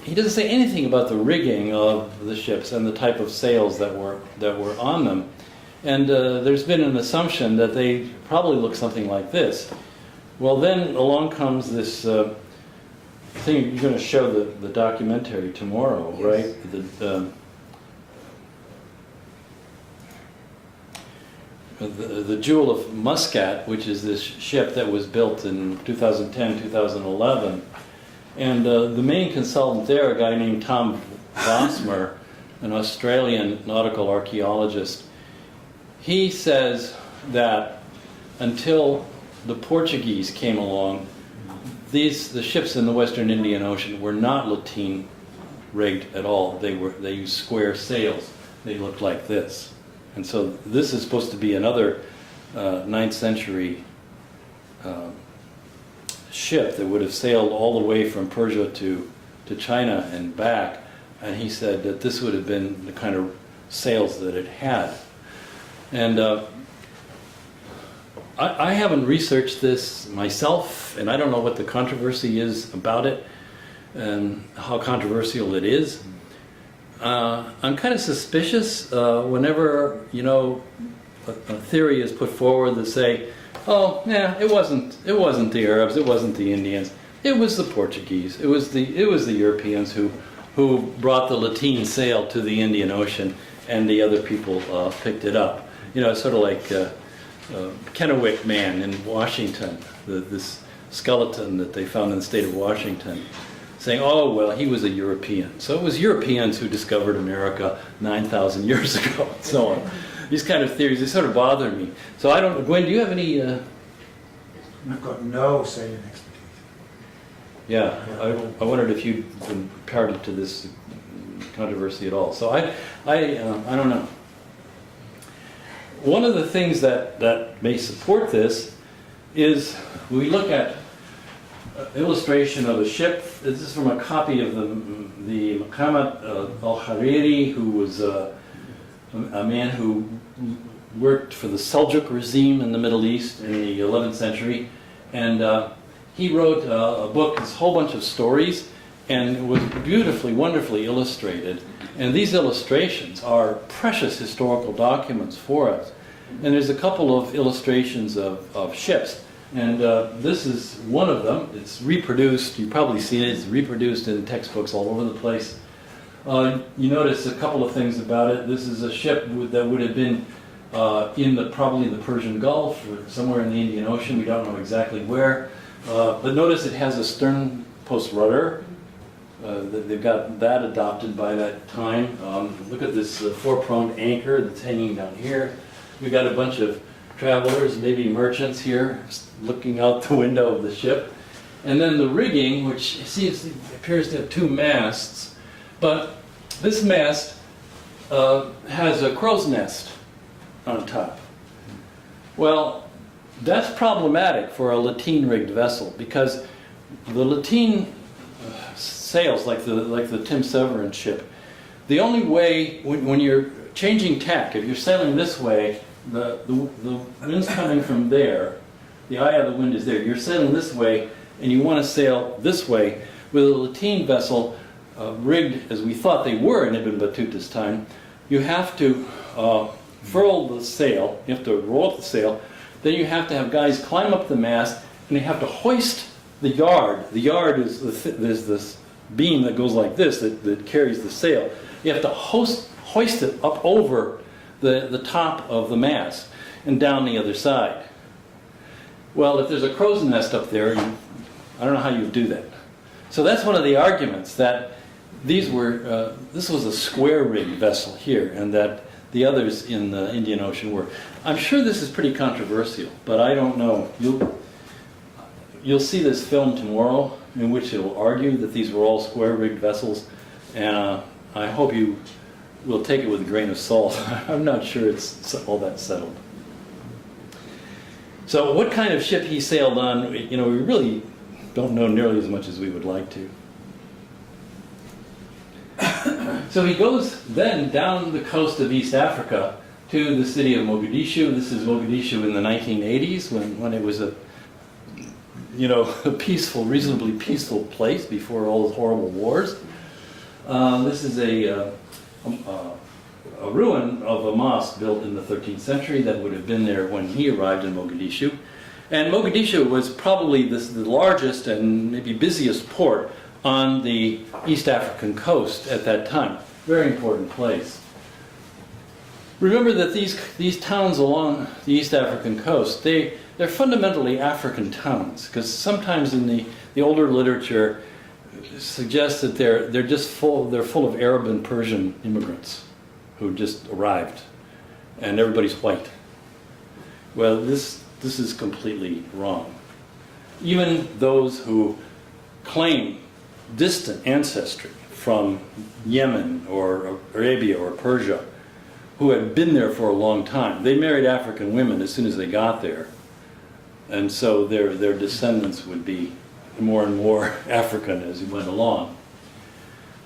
He doesn't say anything about the rigging of the ships and the type of sails that were on them. And there's been an assumption that they probably look something like this. Well, then along comes this thing. You're going to show the documentary tomorrow, yes. Right? the Jewel of Muscat, which is this ship that was built in 2010, 2011. And the main consultant there, a guy named Tom Vosmer, an Australian nautical archaeologist, he says that until the Portuguese came along, the ships in the Western Indian Ocean were not lateen rigged at all. They used square sails. They looked like this. And so this is supposed to be another 9th century ship that would have sailed all the way from Persia to China and back. And he said that this would have been the kind of sails that it had. And I haven't researched this myself, and I don't know what the controversy is about it and how controversial it is. I'm kind of suspicious whenever, a theory is put forward that say, oh, yeah, it wasn't the Arabs, it wasn't the Indians, it was the Portuguese, it was the Europeans who brought the lateen sail to the Indian Ocean, and the other people picked it up. Sort of like Kennewick Man in Washington, this skeleton that they found in the state of Washington, saying, oh, well, he was a European. So it was Europeans who discovered America 9,000 years ago, and so on. These kind of theories, they sort of bother me. So I don't, Gwen, do you have any... I've got no sailing expertise. Yeah, I wondered if you'd been party to this controversy at all. So I don't know. One of the things that may support this is we look at illustration of a ship. This is from a copy of the Muhammad al-Hariri, who was a man who worked for the Seljuk regime in the Middle East in the 11th century. And he wrote a book, this whole bunch of stories, and it was beautifully, wonderfully illustrated. And these illustrations are precious historical documents for us. And there's a couple of illustrations of ships. And this is one of them. It's reproduced. You've probably seen it. It's reproduced in textbooks all over the place. You notice a couple of things about it. This is a ship that would have been probably the Persian Gulf or somewhere in the Indian Ocean. We don't know exactly where. But notice it has a stern post rudder. They've got that adopted by that time. Look at this four-pronged anchor that's hanging down here. We've got a bunch of travelers, maybe merchants here, looking out the window of the ship. And then the rigging, which appears to have two masts, but this mast has a crow's nest on top. Well, that's problematic for a lateen-rigged vessel, because the lateen sails, like the Tim Severin ship, the only way, when you're changing tack, if you're sailing this way, the wind's coming from there, the eye of the wind is there, you're sailing this way, and you want to sail this way. With a lateen vessel, rigged as we thought they were in Ibn Battuta's time, you have to furl the sail, you have to roll up the sail, then you have to have guys climb up the mast, and they have to hoist the yard. The yard is this beam that goes like this, that carries the sail. You have to hoist it up over the top of the mast and down the other side. Well, if there's a crow's nest up there, I don't know how you do that. So that's one of the arguments, that this was a square-rigged vessel here, and that the others in the Indian Ocean were. I'm sure this is pretty controversial, but I don't know. You'll see this film tomorrow, in which it will argue that these were all square-rigged vessels, and I hope you will take it with a grain of salt. I'm not sure it's all that settled. So what kind of ship he sailed on, we really don't know nearly as much as we would like to. So he goes then down the coast of East Africa to the city of Mogadishu. This is Mogadishu in the 1980s, when it was a peaceful, reasonably peaceful place before all the horrible wars. This is a ruin of a mosque built in the 13th century that would have been there when he arrived in Mogadishu. And Mogadishu was probably the largest and maybe busiest port on the East African coast at that time. Very important place. remember that these towns along the East African coast, they're fundamentally African towns, because sometimes in the older literature suggests that they're full of Arab and Persian immigrants who just arrived, and everybody's white. Well, this is completely wrong. Even those who claim distant ancestry from Yemen or Arabia or Persia, who had been there for a long time, they married African women as soon as they got there. And so their descendants would be more and more African as he went along.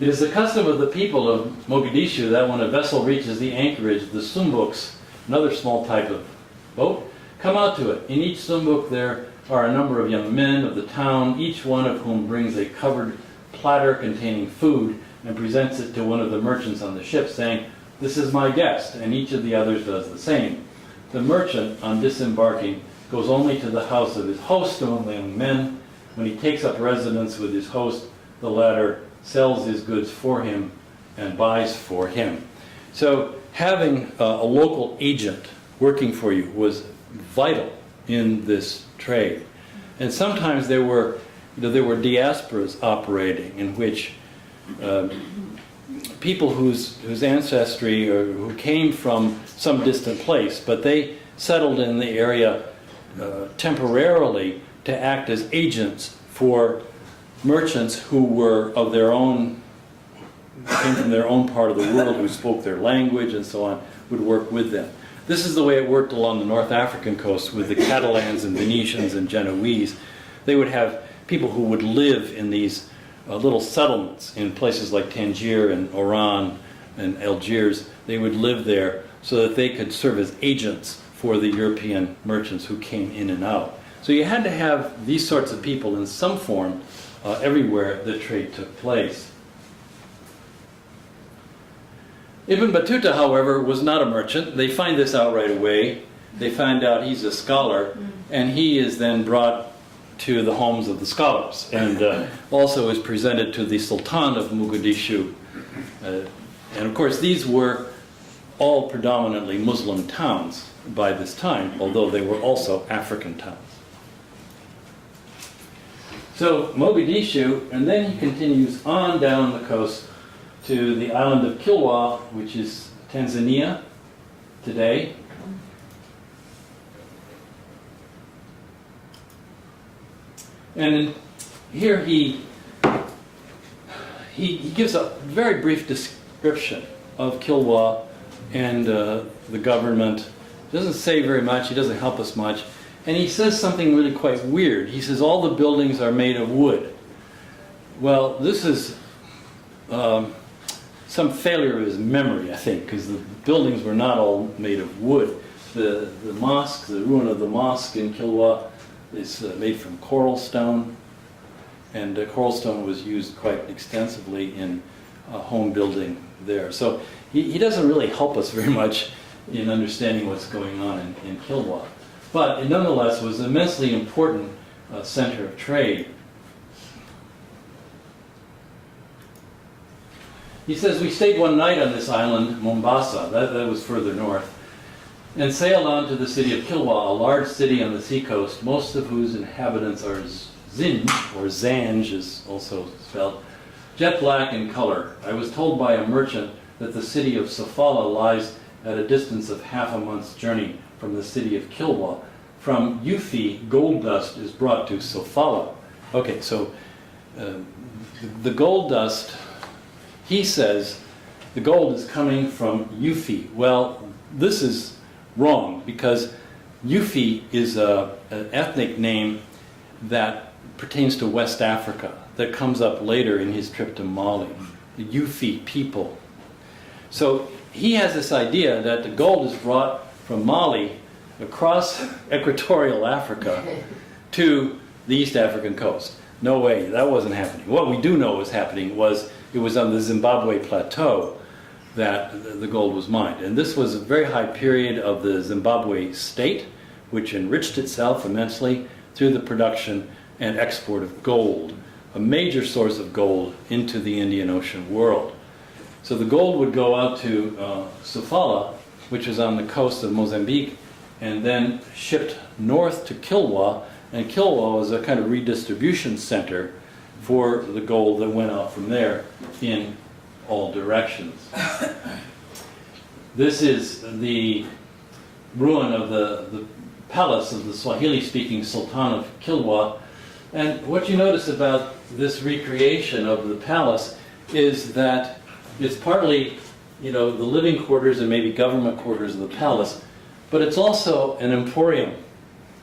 It is the custom of the people of Mogadishu that when a vessel reaches the anchorage, the sumbuks, another small type of boat, come out to it. In each sumbuk there are a number of young men of the town, each one of whom brings a covered platter containing food and presents it to one of the merchants on the ship, saying, "This is my guest," and each of the others does the same. The merchant, on disembarking, goes only to the house of his host among the young men. When he takes up residence with his host, the latter sells his goods for him and buys for him. So having a local agent working for you was vital in this trade. And sometimes there were diasporas operating in which people whose ancestry or who came from some distant place, but they settled in the area temporarily to act as agents for merchants who were of their own, came from their own part of the world, who spoke their language and so on, would work with them. This is the way it worked along the North African coast with the Catalans and Venetians and Genoese. They would have people who would live in these little settlements in places like Tangier and Oran and Algiers. They would live there so that they could serve as agents for the European merchants who came in and out. So you had to have these sorts of people in some form everywhere the trade took place. Ibn Battuta, however, was not a merchant. They find this out right away. They find out he's a scholar, and he is then brought to the homes of the scholars, and also is presented to the Sultan of Mogadishu. And of course, these were all predominantly Muslim towns by this time, although they were also African towns. So Mogadishu, and then he continues on down the coast to the island of Kilwa, which is Tanzania today. And here he gives a very brief description of Kilwa and the government. He doesn't say very much, he doesn't help us much. And he says something really quite weird. He says all the buildings are made of wood. Well, this is some failure of his memory, I think, because the buildings were not all made of wood. The mosque, the ruin of the mosque in Kilwa is made from coral stone, and coral stone was used quite extensively in home building there. So he doesn't really help us very much in understanding what's going on in Kilwa. But it nonetheless was an immensely important center of trade. He says, we stayed one night on this island, Mombasa, that was further north, and sailed on to the city of Kilwa, a large city on the seacoast, most of whose inhabitants are Zinj, or Zanj is also spelled, jet black in color. I was told by a merchant that the city of Sofala lies at a distance of half a month's journey from the city of Kilwa. From Yufi, gold dust is brought to Sofala. Okay, so the gold dust, he says, the gold is coming from Yufi. Well, this is wrong, because Yufi is an ethnic name that pertains to West Africa, that comes up later in his trip to Mali, the Yufi people. So he has this idea that the gold is brought from Mali across equatorial Africa to the East African coast. No way, that wasn't happening. What we do know was happening was it was on the Zimbabwe plateau that the gold was mined. And this was a very high period of the Zimbabwe state, which enriched itself immensely through the production and export of gold, a major source of gold into the Indian Ocean world. So the gold would go out to Sofala, which was on the coast of Mozambique, and then shipped north to Kilwa, and Kilwa was a kind of redistribution center for the gold that went out from there in all directions. This is the ruin of the palace of the Swahili-speaking Sultana Kilwa. And what you notice about this recreation of the palace is that it's partly, the living quarters and maybe government quarters of the palace, but it's also an emporium.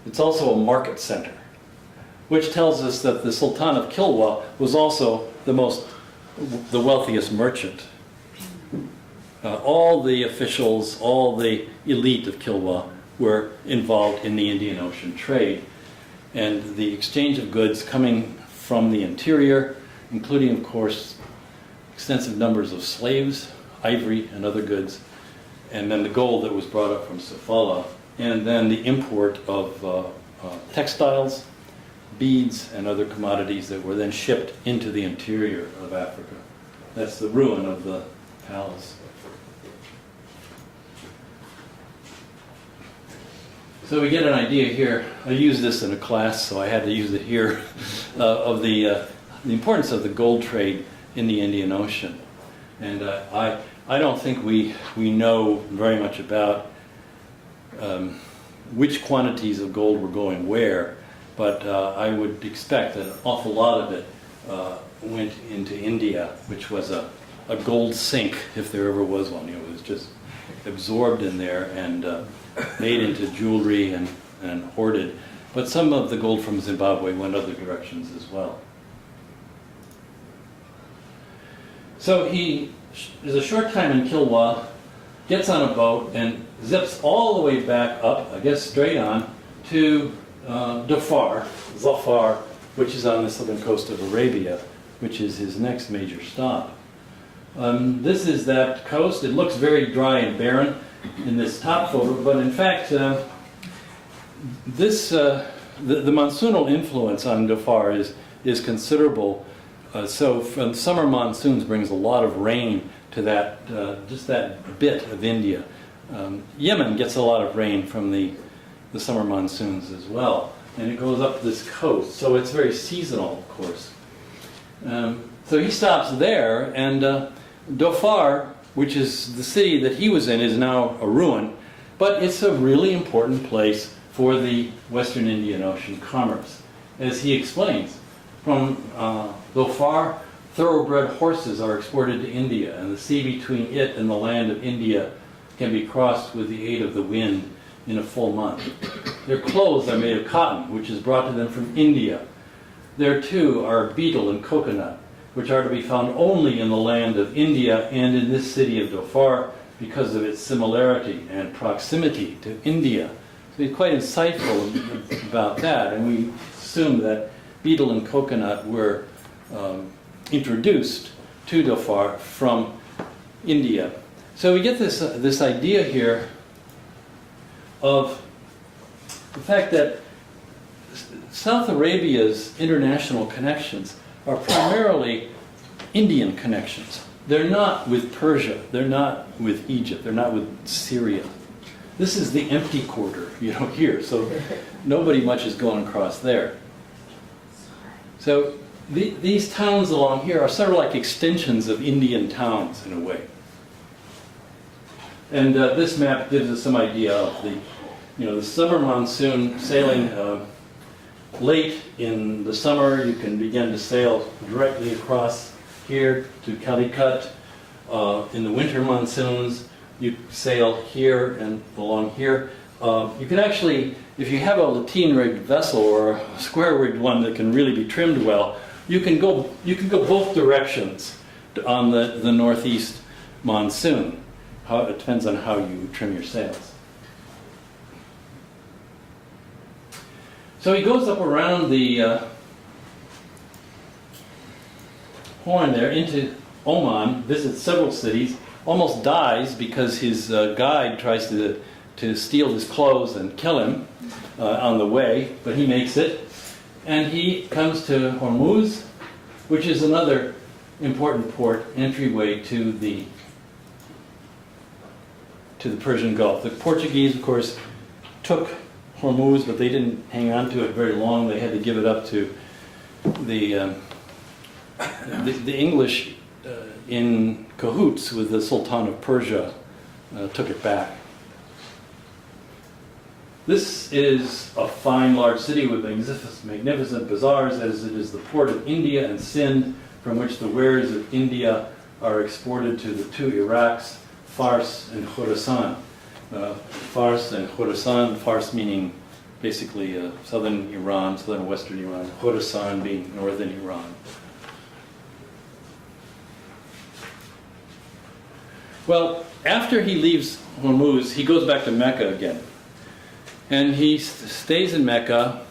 It's also a market center, which tells us that the Sultan of Kilwa was also the wealthiest merchant. All the officials, all the elite of Kilwa were involved in the Indian Ocean trade, and the exchange of goods coming from the interior, including, of course, extensive numbers of slaves, ivory and other goods, and then the gold that was brought up from Sofala, and then the import of textiles, beads, and other commodities that were then shipped into the interior of Africa. That's the ruin of the palace. So we get an idea here. I used this in a class, so I had to use it here, of the importance of the gold trade in the Indian Ocean. And I don't think we know very much about which quantities of gold were going where, but I would expect that an awful lot of it went into India, which was a gold sink, if there ever was one. It was just absorbed in there and made into jewelry and hoarded. But some of the gold from Zimbabwe went other directions as well. So he is a short time in Kilwa, gets on a boat and zips all the way back up, I guess straight on, to Dhofar, which is on the southern coast of Arabia, which is his next major stop. This is that coast. It looks very dry and barren in this top photo, but in fact, the monsoonal influence on Dhofar is considerable. So from summer monsoons brings a lot of rain to that, just that bit of India. Yemen gets a lot of rain from the summer monsoons as well, and it goes up this coast, so it's very seasonal, of course. So he stops there, and Dhofar, which is the city that he was in, is now a ruin, but it's a really important place for the Western Indian Ocean commerce. As he explains, from Dhofar, thoroughbred horses are exported to India, and the sea between it and the land of India can be crossed with the aid of the wind in a full month. Their clothes are made of cotton, which is brought to them from India. There too are betel and coconut, which are to be found only in the land of India and in this city of Dhofar because of its similarity and proximity to India. So he's quite insightful about that, and we assume that betel and coconut were introduced to Dhofar from India. So we get this idea here of the fact that South Arabia's international connections are primarily Indian connections. They're not with Persia, they're not with Egypt, they're not with Syria. This is the empty quarter, here, so nobody much is going across there. So these towns along here are sort of like extensions of Indian towns in a way. And this map gives us some idea of the summer monsoon sailing late in the summer. You can begin to sail directly across here to Calicut. In the winter monsoons, you sail here and along here. You can actually, if you have a lateen-rigged vessel or a square-rigged one that can really be trimmed well, you can go both directions on the northeast monsoon. It depends on how you trim your sails. So he goes up around the Horn there into Oman, visits several cities, almost dies because his guide tries to steal his clothes and kill him on the way, but he makes it. And he comes to Hormuz, which is another important port entryway to the to the Persian Gulf. The Portuguese, of course, took Hormuz, but they didn't hang on to it very long. They had to give it up to the English in cahoots with the Sultan of Persia, took it back. This is a fine, large city with magnificent bazaars, as it is the port of India and Sindh, from which the wares of India are exported to the two Iraqs, Fars and Khorasan. Fars and Khorasan, Fars meaning basically southern Iran, southern western Iran, Khorasan being northern Iran. Well, after he leaves Hormuz, he goes back to Mecca again. And he stays in Mecca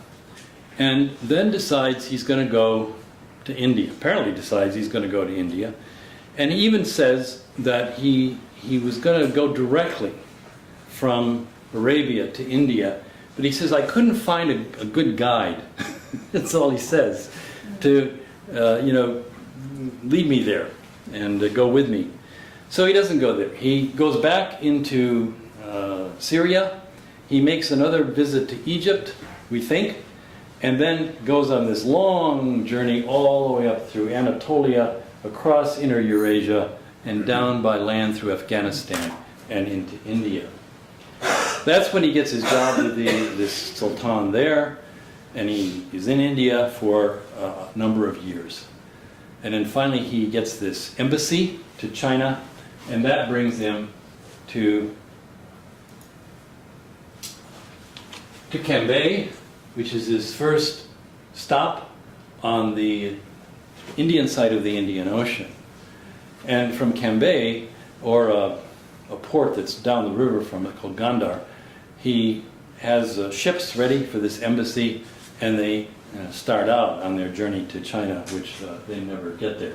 and then decides he's going to go to India. Apparently decides he's going to go to India. And he even says that he was going to go directly from Arabia to India. But he says, I couldn't find a good guide. That's all he says. To, lead me there and go with me. So he doesn't go there. He goes back into Syria. He makes another visit to Egypt, we think, and then goes on this long journey all the way up through Anatolia, across Inner Eurasia, and down by land through Afghanistan and into India. That's when he gets his job with this Sultan there, and he is in India for a number of years. And then finally he gets this embassy to China, and that brings him to Cambay, which is his first stop on the Indian side of the Indian Ocean. And from Cambay, or a port that's down the river from it called Gandhar, he has ships ready for this embassy, and they start out on their journey to China, which they never get there.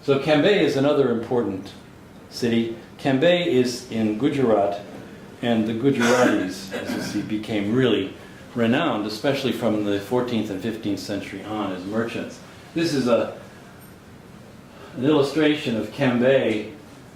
So Cambay is another important city. Cambay is in Gujarat, and the Gujaratis, as you see, became really renowned, especially from the 14th and 15th century on, as merchants. This is an illustration of Cambay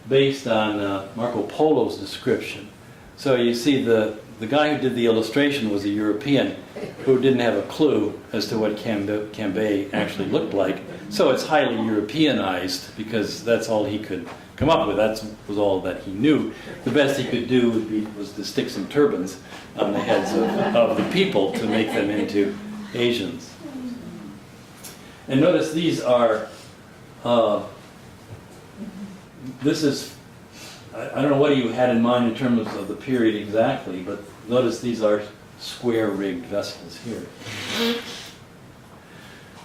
based on Marco Polo's description. So you see the guy who did the illustration was a European who didn't have a clue as to what Cambay actually looked like. So it's highly Europeanized because that's all he could come up with. That was all that he knew. The best he could do was to stick some turbans on the heads of the people to make them into Asians. And notice these are, this is, I don't know what you had in mind in terms of the period exactly, but notice these are square-rigged vessels here.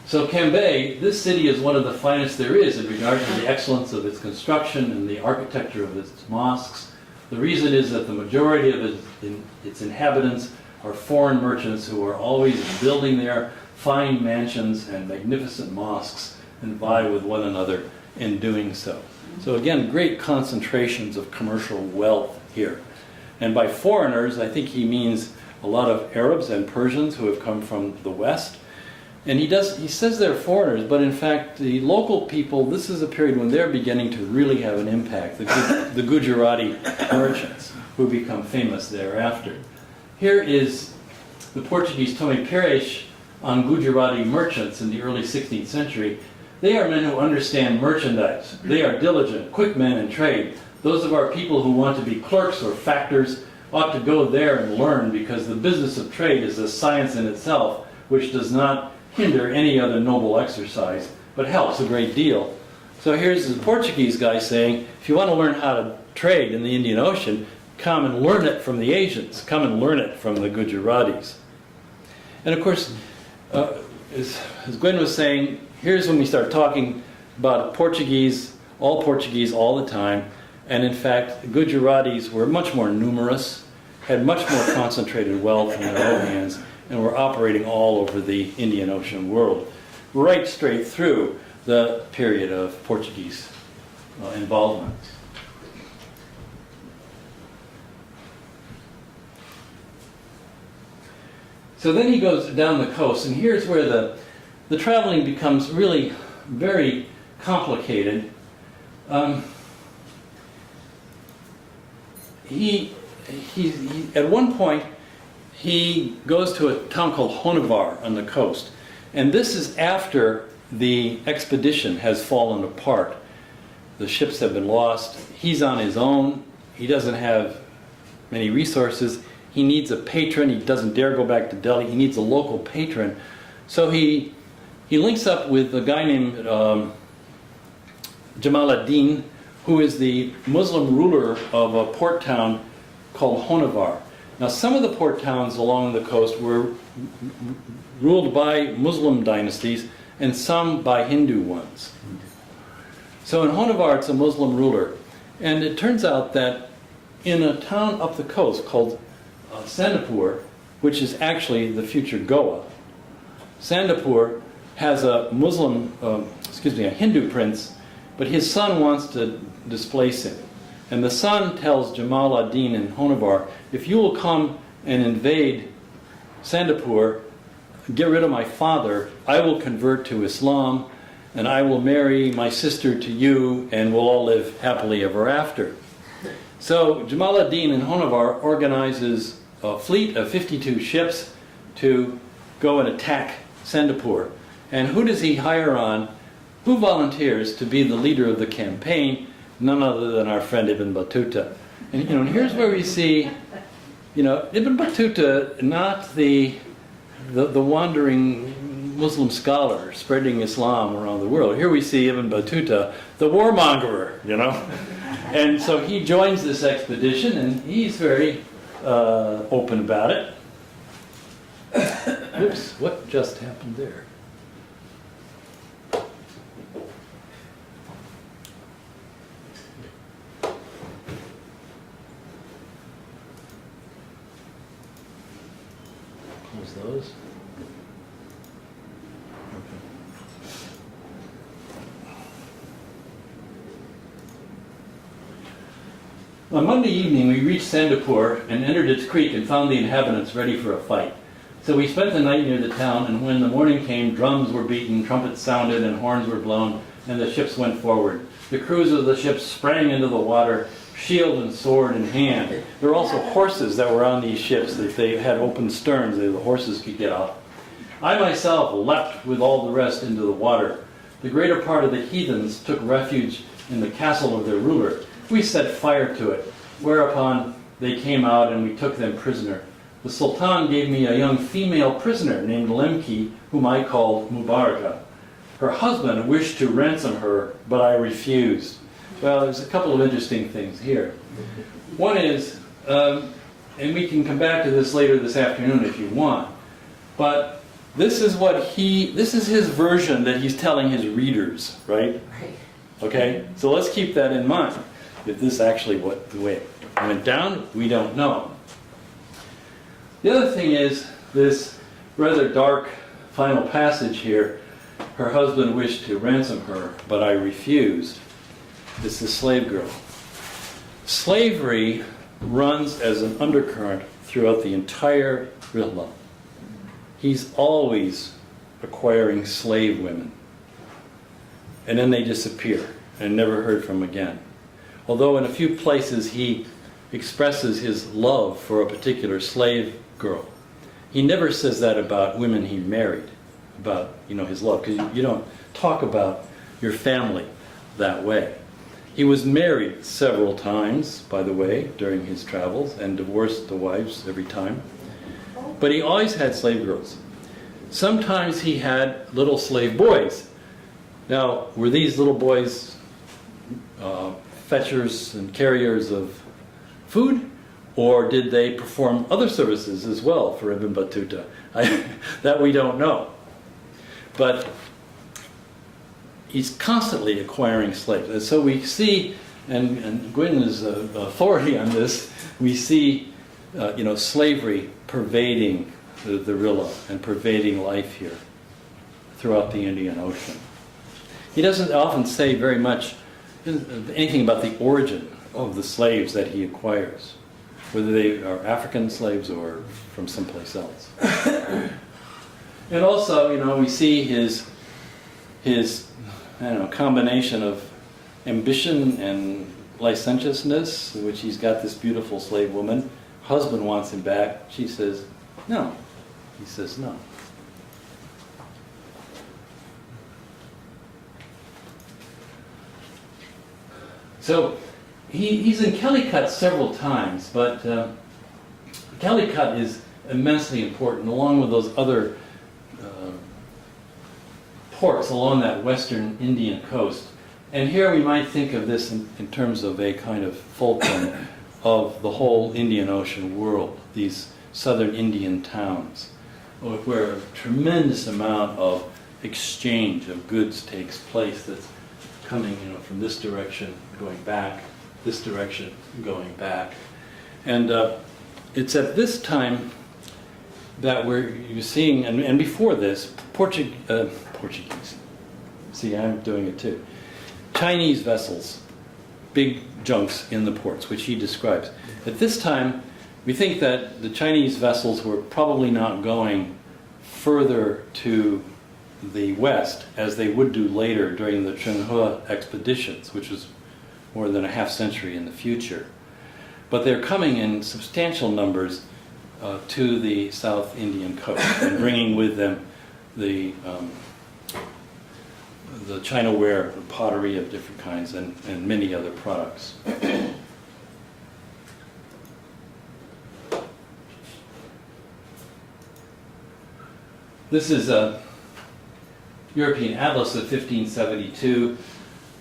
So Cambay, this city is one of the finest there is in regard to the excellence of its construction and the architecture of its mosques. The reason is that the majority of its inhabitants are foreign merchants who are always building their fine mansions and magnificent mosques and vie with one another in doing so. So again, great concentrations of commercial wealth here. And by foreigners, I think he means a lot of Arabs and Persians who have come from the West. And he says they're foreigners, but in fact, the local people, this is a period when they're beginning to really have an impact, the Gujarati merchants who become famous thereafter. Here is the Portuguese Tome Pires on Gujarati merchants in the early 16th century. They are men who understand merchandise. They are diligent, quick men in trade. Those of our people who want to be clerks or factors ought to go there and learn, because the business of trade is a science in itself, which does not hinder any other noble exercise, but helps a great deal. So here's the Portuguese guy saying, if you want to learn how to trade in the Indian Ocean, come and learn it from the Asians. Come and learn it from the Gujaratis. And of course, as Gwen was saying, here's when we start talking about Portuguese all the time. And in fact, Gujaratis were much more numerous, had much more concentrated wealth in their own hands, and were operating all over the Indian Ocean world, right straight through the period of Portuguese involvement. So then he goes down the coast, and here's where the traveling becomes really very complicated. at one point, he goes to a town called Honavar on the coast. And this is after the expedition has fallen apart. The ships have been lost. He's on his own. He doesn't have many resources. He needs a patron. He doesn't dare go back to Delhi. He needs a local patron. So he links up with a guy named Jamal ad-Din, who is the Muslim ruler of a port town called Honavar. Now, some of the port towns along the coast were ruled by Muslim dynasties and some by Hindu ones. So in Honavar, it's a Muslim ruler. And it turns out that in a town up the coast called Sandapur, which is actually the future Goa, Sandapur has a a Hindu prince, but his son wants to displace him. And the son tells Jamal ad-Din in Honavar, if you will come and invade Sandapur, get rid of my father, I will convert to Islam, and I will marry my sister to you, and we'll all live happily ever after. So Jamal ad-Din in Honavar organizes a fleet of 52 ships to go and attack Sandapur. And who does he hire on? Who volunteers to be the leader of the campaign? None other than our friend Ibn Battuta. And here's where we see, Ibn Battuta, not the wandering Muslim scholar spreading Islam around the world. Here we see Ibn Battuta, the warmonger, And so he joins this expedition, and he's very open about it. Oops, what just happened there? Close those. On Monday evening, we reached Sandapur and entered its creek and found the inhabitants ready for a fight. So we spent the night near the town, and when the morning came, drums were beaten, trumpets sounded, and horns were blown, and the ships went forward. The crews of the ships sprang into the water, shield and sword in hand. There were also horses that were on these ships. That they had open sterns, the horses could get off. I myself leapt with all the rest into the water. The greater part of the heathens took refuge in the castle of their ruler. We set fire to it, whereupon they came out and we took them prisoner. The Sultan gave me a young female prisoner named Lemki, whom I called Mubaraka. Her husband wished to ransom her, but I refused. Well, there's a couple of interesting things here. One is, and we can come back to this later this afternoon if you want, but this is his version that he's telling his readers, right? Okay, so let's keep that in mind. If this is actually the way it went down, we don't know. The other thing is this rather dark final passage here. Her husband wished to ransom her, but I refused. This is slave girl. Slavery runs as an undercurrent throughout the entire Rihla. He's always acquiring slave women. And then they disappear and never heard from again. Although in a few places he expresses his love for a particular slave girl. He never says that about women he married, about his love, because you don't talk about your family that way. He was married several times, by the way, during his travels, and divorced the wives every time. But he always had slave girls. Sometimes he had little slave boys. Now, were these little boys fetchers and carriers of food, or did they perform other services as well for Ibn Battuta? That we don't know. But he's constantly acquiring slaves. And so we see, and Gwyn is authority on this, we see slavery pervading the Rihla and pervading life here throughout the Indian Ocean. He doesn't often say very much anything about the origin of the slaves that he acquires, whether they are African slaves or from someplace else. And also, we see his combination of ambition and licentiousness, in which he's got this beautiful slave woman. Husband wants him back. She says, no. He says, no. So he's in Calicut several times, but Calicut is immensely important, along with those other ports along that western Indian coast. And here we might think of this in terms of a kind of fulcrum of the whole Indian Ocean world, these southern Indian towns, where a tremendous amount of exchange of goods takes place that's coming, from this direction, going back, this direction, going back. And it's at this time that you're seeing, and before this, Portuguese. See, I'm doing it too. Chinese vessels, big junks in the ports, which he describes. At this time, we think that the Chinese vessels were probably not going further to the west as they would do later during the Chenhua expeditions, which was more than a half century in the future. But they're coming in substantial numbers to the South Indian coast and bringing with them the Chinaware, pottery of different kinds, and many other products. This is a European Atlas of 1572,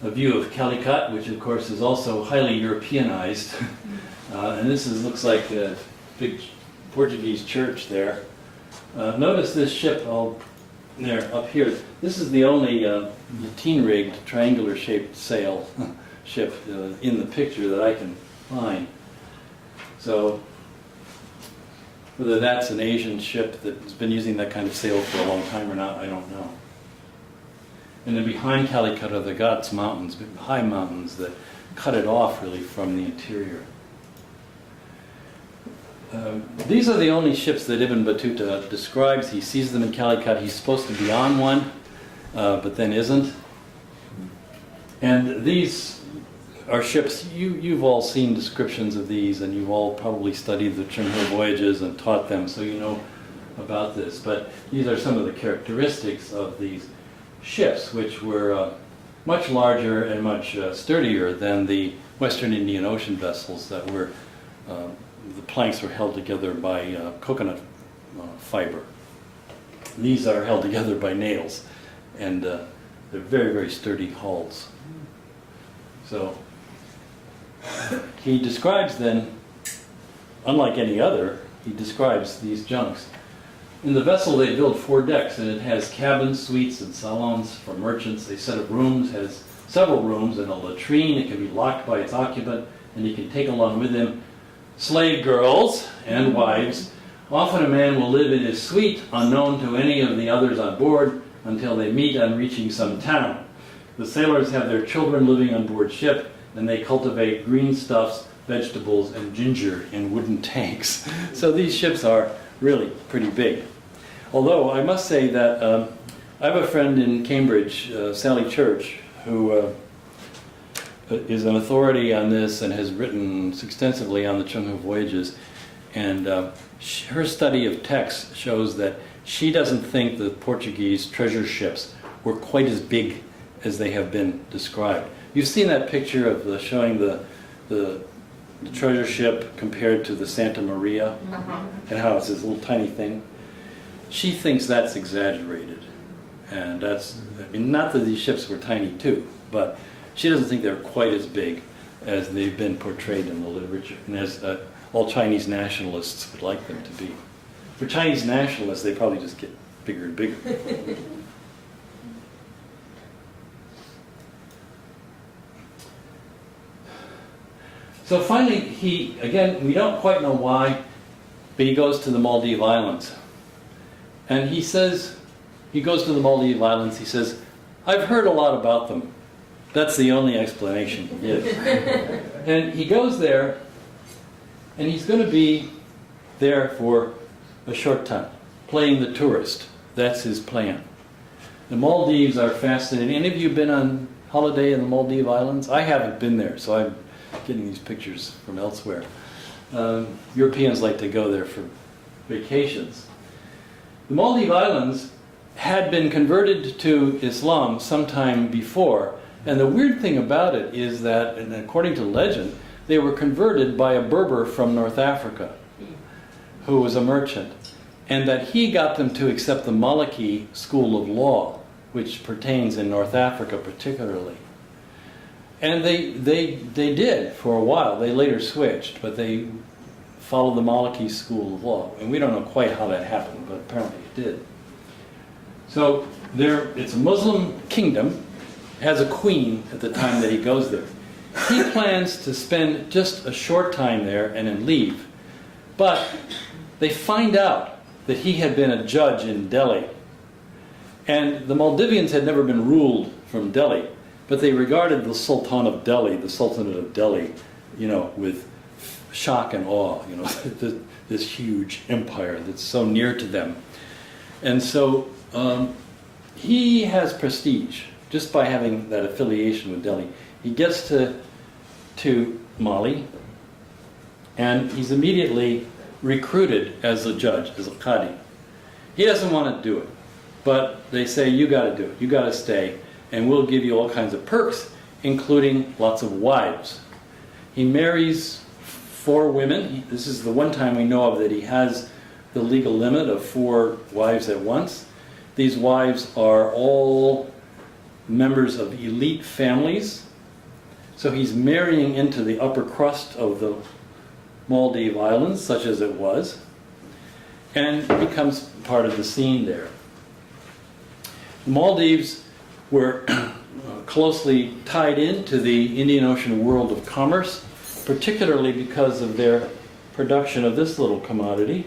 a view of Calicut, which of course is also highly Europeanized. And this looks like a big Portuguese church there. Notice this ship up here. This is the only lateen-rigged, triangular-shaped sail ship in the picture that I can find. So whether that's an Asian ship that's been using that kind of sail for a long time or not, I don't know. And then behind Calicut are the Ghats Mountains, high mountains that cut it off really from the interior. These are the only ships that Ibn Battuta describes. He sees them in Calicut. He's supposed to be on one, but then isn't. And these are ships, you've all seen descriptions of these, and you've all probably studied the Chenhua voyages and taught them, so you know about this. But these are some of the characteristics of these ships, which were much larger and much sturdier than the Western Indian Ocean vessels that were the planks were held together by coconut fiber. These are held together by nails, and they're very, very sturdy hulls. So he describes then, unlike any other, he describes these junks. In the vessel they build 4 decks, and it has cabins, suites, and salons for merchants. A set of rooms has several rooms and a latrine. It can be locked by its occupant, and he can take along with him slave girls and wives. Often a man will live in his suite, unknown to any of the others on board, until they meet on reaching some town. The sailors have their children living on board ship, and they cultivate green stuffs, vegetables, and ginger in wooden tanks. So these ships are really pretty big. Although I must say that I have a friend in Cambridge, Sally Church, who is an authority on this and has written extensively on the Chenhua voyages. And her study of texts shows that she doesn't think the Portuguese treasure ships were quite as big as they have been described. You've seen that picture of showing the treasure ship compared to the Santa Maria, and how it's this little tiny thing. She thinks that's exaggerated, and not that these ships were tiny too, but she doesn't think they're quite as big as they've been portrayed in the literature, and as all Chinese nationalists would like them to be. For Chinese nationalists, they probably just get bigger and bigger. So finally, we don't quite know why, but he goes to the Maldive Islands. And he says, he goes to the Maldive Islands, he says, I've heard a lot about them. That's the only explanation he gives. And he goes there, and he's going to be there for a short time, playing the tourist. That's his plan. The Maldives are fascinating. Any of you been on holiday in the Maldive Islands? I haven't been there, so getting these pictures from elsewhere. Europeans like to go there for vacations. The Maldive Islands had been converted to Islam sometime before, and the weird thing about it is that, and according to legend, they were converted by a Berber from North Africa, who was a merchant, and that he got them to accept the Maliki school of law, which pertains in North Africa particularly. And they did for a while. They later switched, but they followed the Maliki school of law. And we don't know quite how that happened, but apparently it did. So it's a Muslim kingdom, has a queen at the time that he goes there. He plans to spend just a short time there and then leave. But they find out that he had been a judge in Delhi. And the Maldivians had never been ruled from Delhi, but they regarded the Sultan of Delhi, the Sultanate of Delhi, with shock and awe, this huge empire that's so near to them. And so he has prestige just by having that affiliation with Delhi. He gets to Mali, and he's immediately recruited as a judge, as a qadi. He doesn't want to do it, but they say, you got to do it, you got to stay, and we'll give you all kinds of perks, including lots of wives. He marries 4 women. This is the one time we know of that he has the legal limit of 4 wives at once. These wives are all members of elite families. So he's marrying into the upper crust of the Maldive Islands, such as it was, and becomes part of the scene there. The Maldives were closely tied into the Indian Ocean world of commerce, particularly because of their production of this little commodity,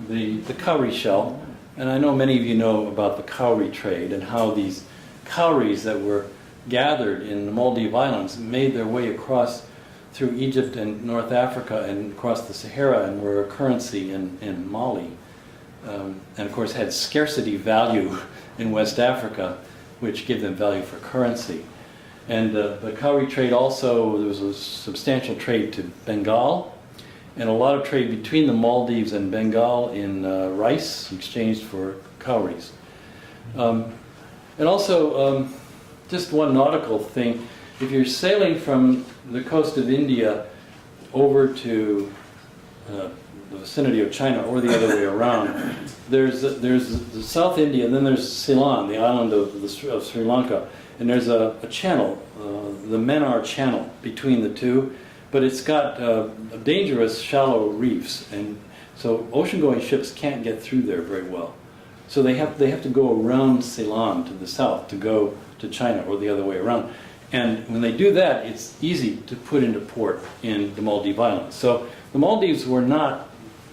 the cowrie shell. And I know many of you know about the cowrie trade and how these cowries that were gathered in the Maldive Islands made their way across through Egypt and North Africa and across the Sahara and were a currency in Mali. And of course had scarcity value in West Africa, which gave them value for currency. And the cowrie trade also, there was a substantial trade to Bengal, and a lot of trade between the Maldives and Bengal in rice exchanged for cowries. And also, just one nautical thing, if you're sailing from the coast of India over to the vicinity of China or the other way around, there's the South India, and then there's Ceylon, the island of Sri Lanka, and there's a channel, the Minar Channel between the two, but it's got dangerous shallow reefs, and so ocean-going ships can't get through there very well. So they have to go around Ceylon to the south to go to China or the other way around. And when they do that, it's easy to put into port in the Maldive Islands. So the Maldives were not a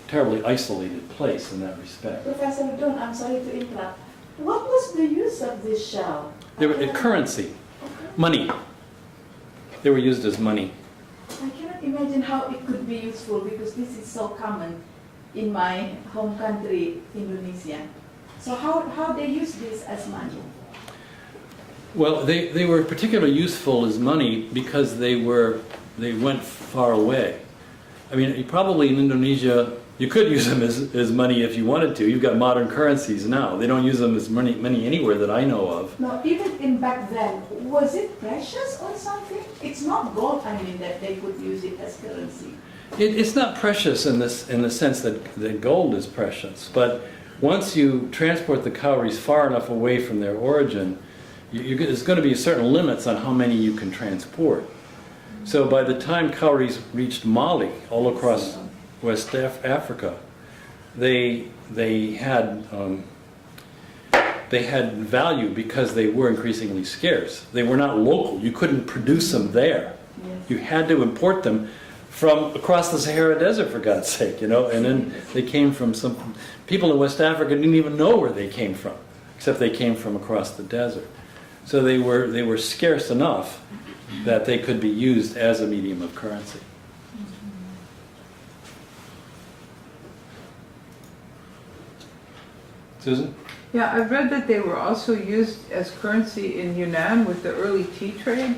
terribly isolated place in that respect. Professor Dunn, I'm sorry to interrupt. What was the use of this shell? They were a currency, money. They were used as money. I cannot imagine how it could be useful because this is so common in my home country, Indonesia. So how they use this as money? Well, they were particularly useful as money because they went far away. I mean, probably in Indonesia, you could use them as money if you wanted to. You've got modern currencies now. They don't use them as money anywhere that I know of. No, even in back then, was it precious or something? It's not gold, I mean, that they could use it as currency. It's not precious in the sense that gold is precious, but once you transport the cowries far enough away from their origin, there's going to be certain limits on how many you can transport. So by the time cowries reached Mali, all across West Africa, they had value because they were increasingly scarce. They were not local. You couldn't produce them there. Yes. You had to import them from across the Sahara Desert, for God's sake, And then they came from some people in West Africa didn't even know where they came from, except they came from across the desert. So they were scarce enough that they could be used as a medium of currency. Susan? Yeah, I've read that they were also used as currency in Yunnan with the early tea trade.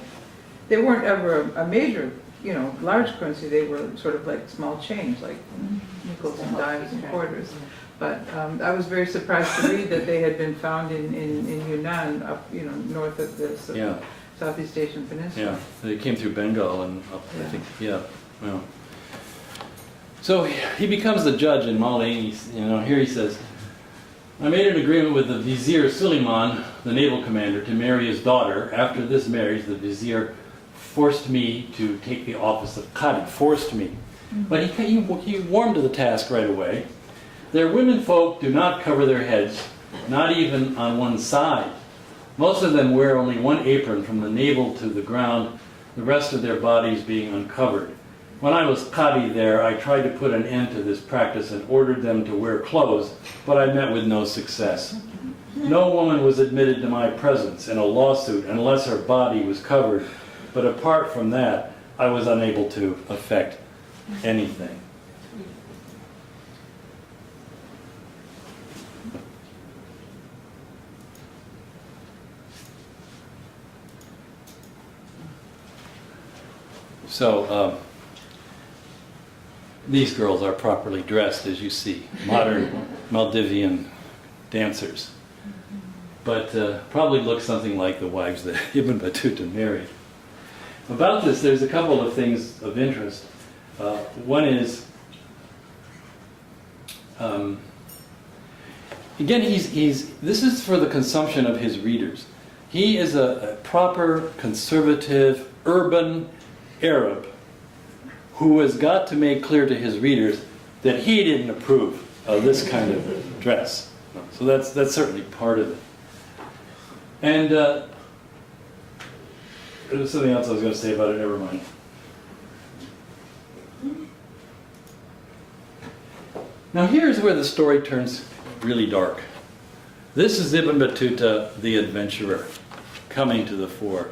They weren't ever a major large currency, they were sort of like small change, like nickels and dimes and quarters. But I was very surprised to read that they had been found in Yunnan, up north of the Yeah. Southeast Asian Peninsula. Yeah, they came through Bengal and up, I Yeah. think, yeah, well. So he becomes the judge in Mali, here he says, I made an agreement with the Vizier Suleiman, the naval commander, to marry his daughter. After this marriage, the Vizier forced me to take the office of Qadi, forced me. But he warmed to the task right away. Their women folk do not cover their heads, not even on one side. Most of them wear only one apron from the navel to the ground, the rest of their bodies being uncovered. When I was Qadi there, I tried to put an end to this practice and ordered them to wear clothes, but I met with no success. No woman was admitted to my presence in a lawsuit unless her body was covered, but apart from that, I was unable to effect anything. So, these girls are properly dressed, as you see, modern Maldivian dancers. But probably look something like the wives that Ibn Battuta married. About this, there's a couple of things of interest. One is, again, this is for the consumption of his readers. He is a proper, conservative, urban Arab who has got to make clear to his readers that he didn't approve of this kind of dress. So that's certainly part of it. And there was something else I was going to say about it, never mind. Now here's where the story turns really dark. This is Ibn Battuta, the adventurer, coming to the fore.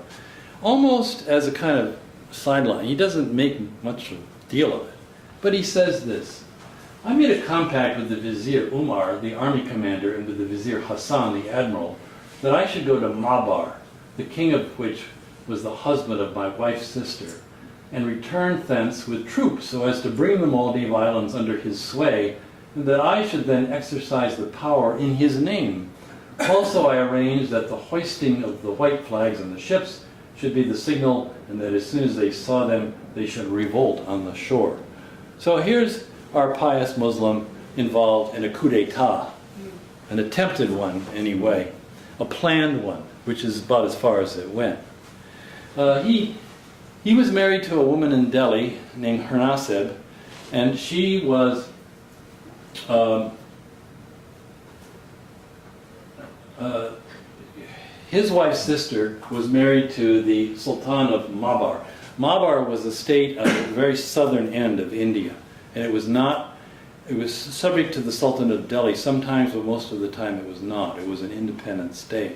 Almost as a kind of sideline. He doesn't make much of a deal of it. But he says this, I made a compact with the Vizier Umar, the army commander, and with the Vizier Hassan, the admiral, that I should go to Mabar, the king of which was the husband of my wife's sister, and return thence with troops so as to bring the Maldive Islands under his sway, and that I should then exercise the power in his name. Also I arranged that the hoisting of the white flags on the ships should be the signal, and that as soon as they saw them, they should revolt on the shore. So here's our pious Muslim involved in a coup d'etat, an attempted one anyway, a planned one, which is about as far as it went. He was married to a woman in Delhi named Hernaseb, and she was his wife's sister was married to the Sultan of Mabar. Mabar was a state at the very southern end of India, and it was subject to the Sultan of Delhi sometimes, but most of the time it was not. It was an independent state.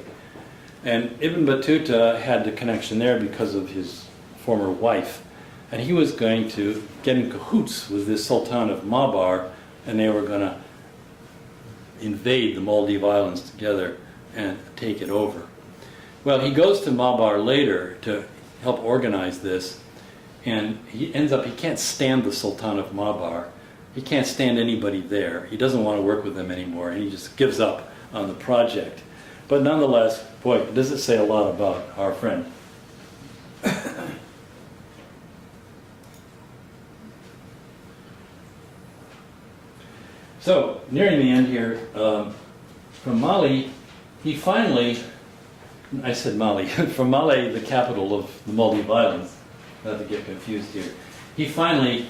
And Ibn Battuta had the connection there because of his former wife. And he was going to get in cahoots with this Sultan of Mabar, and they were going to invade the Maldive Islands together and take it over. Well, he goes to Mabar later to help organize this, and he can't stand the Sultan of Mabar. He can't stand anybody there. He doesn't want to work with them anymore, and he just gives up on the project. But nonetheless, boy, does it say a lot about our friend. So, nearing the end here, from Mali, he finally, I said Mali, from Mali, the capital of the Maldive Islands, not to get confused here, he finally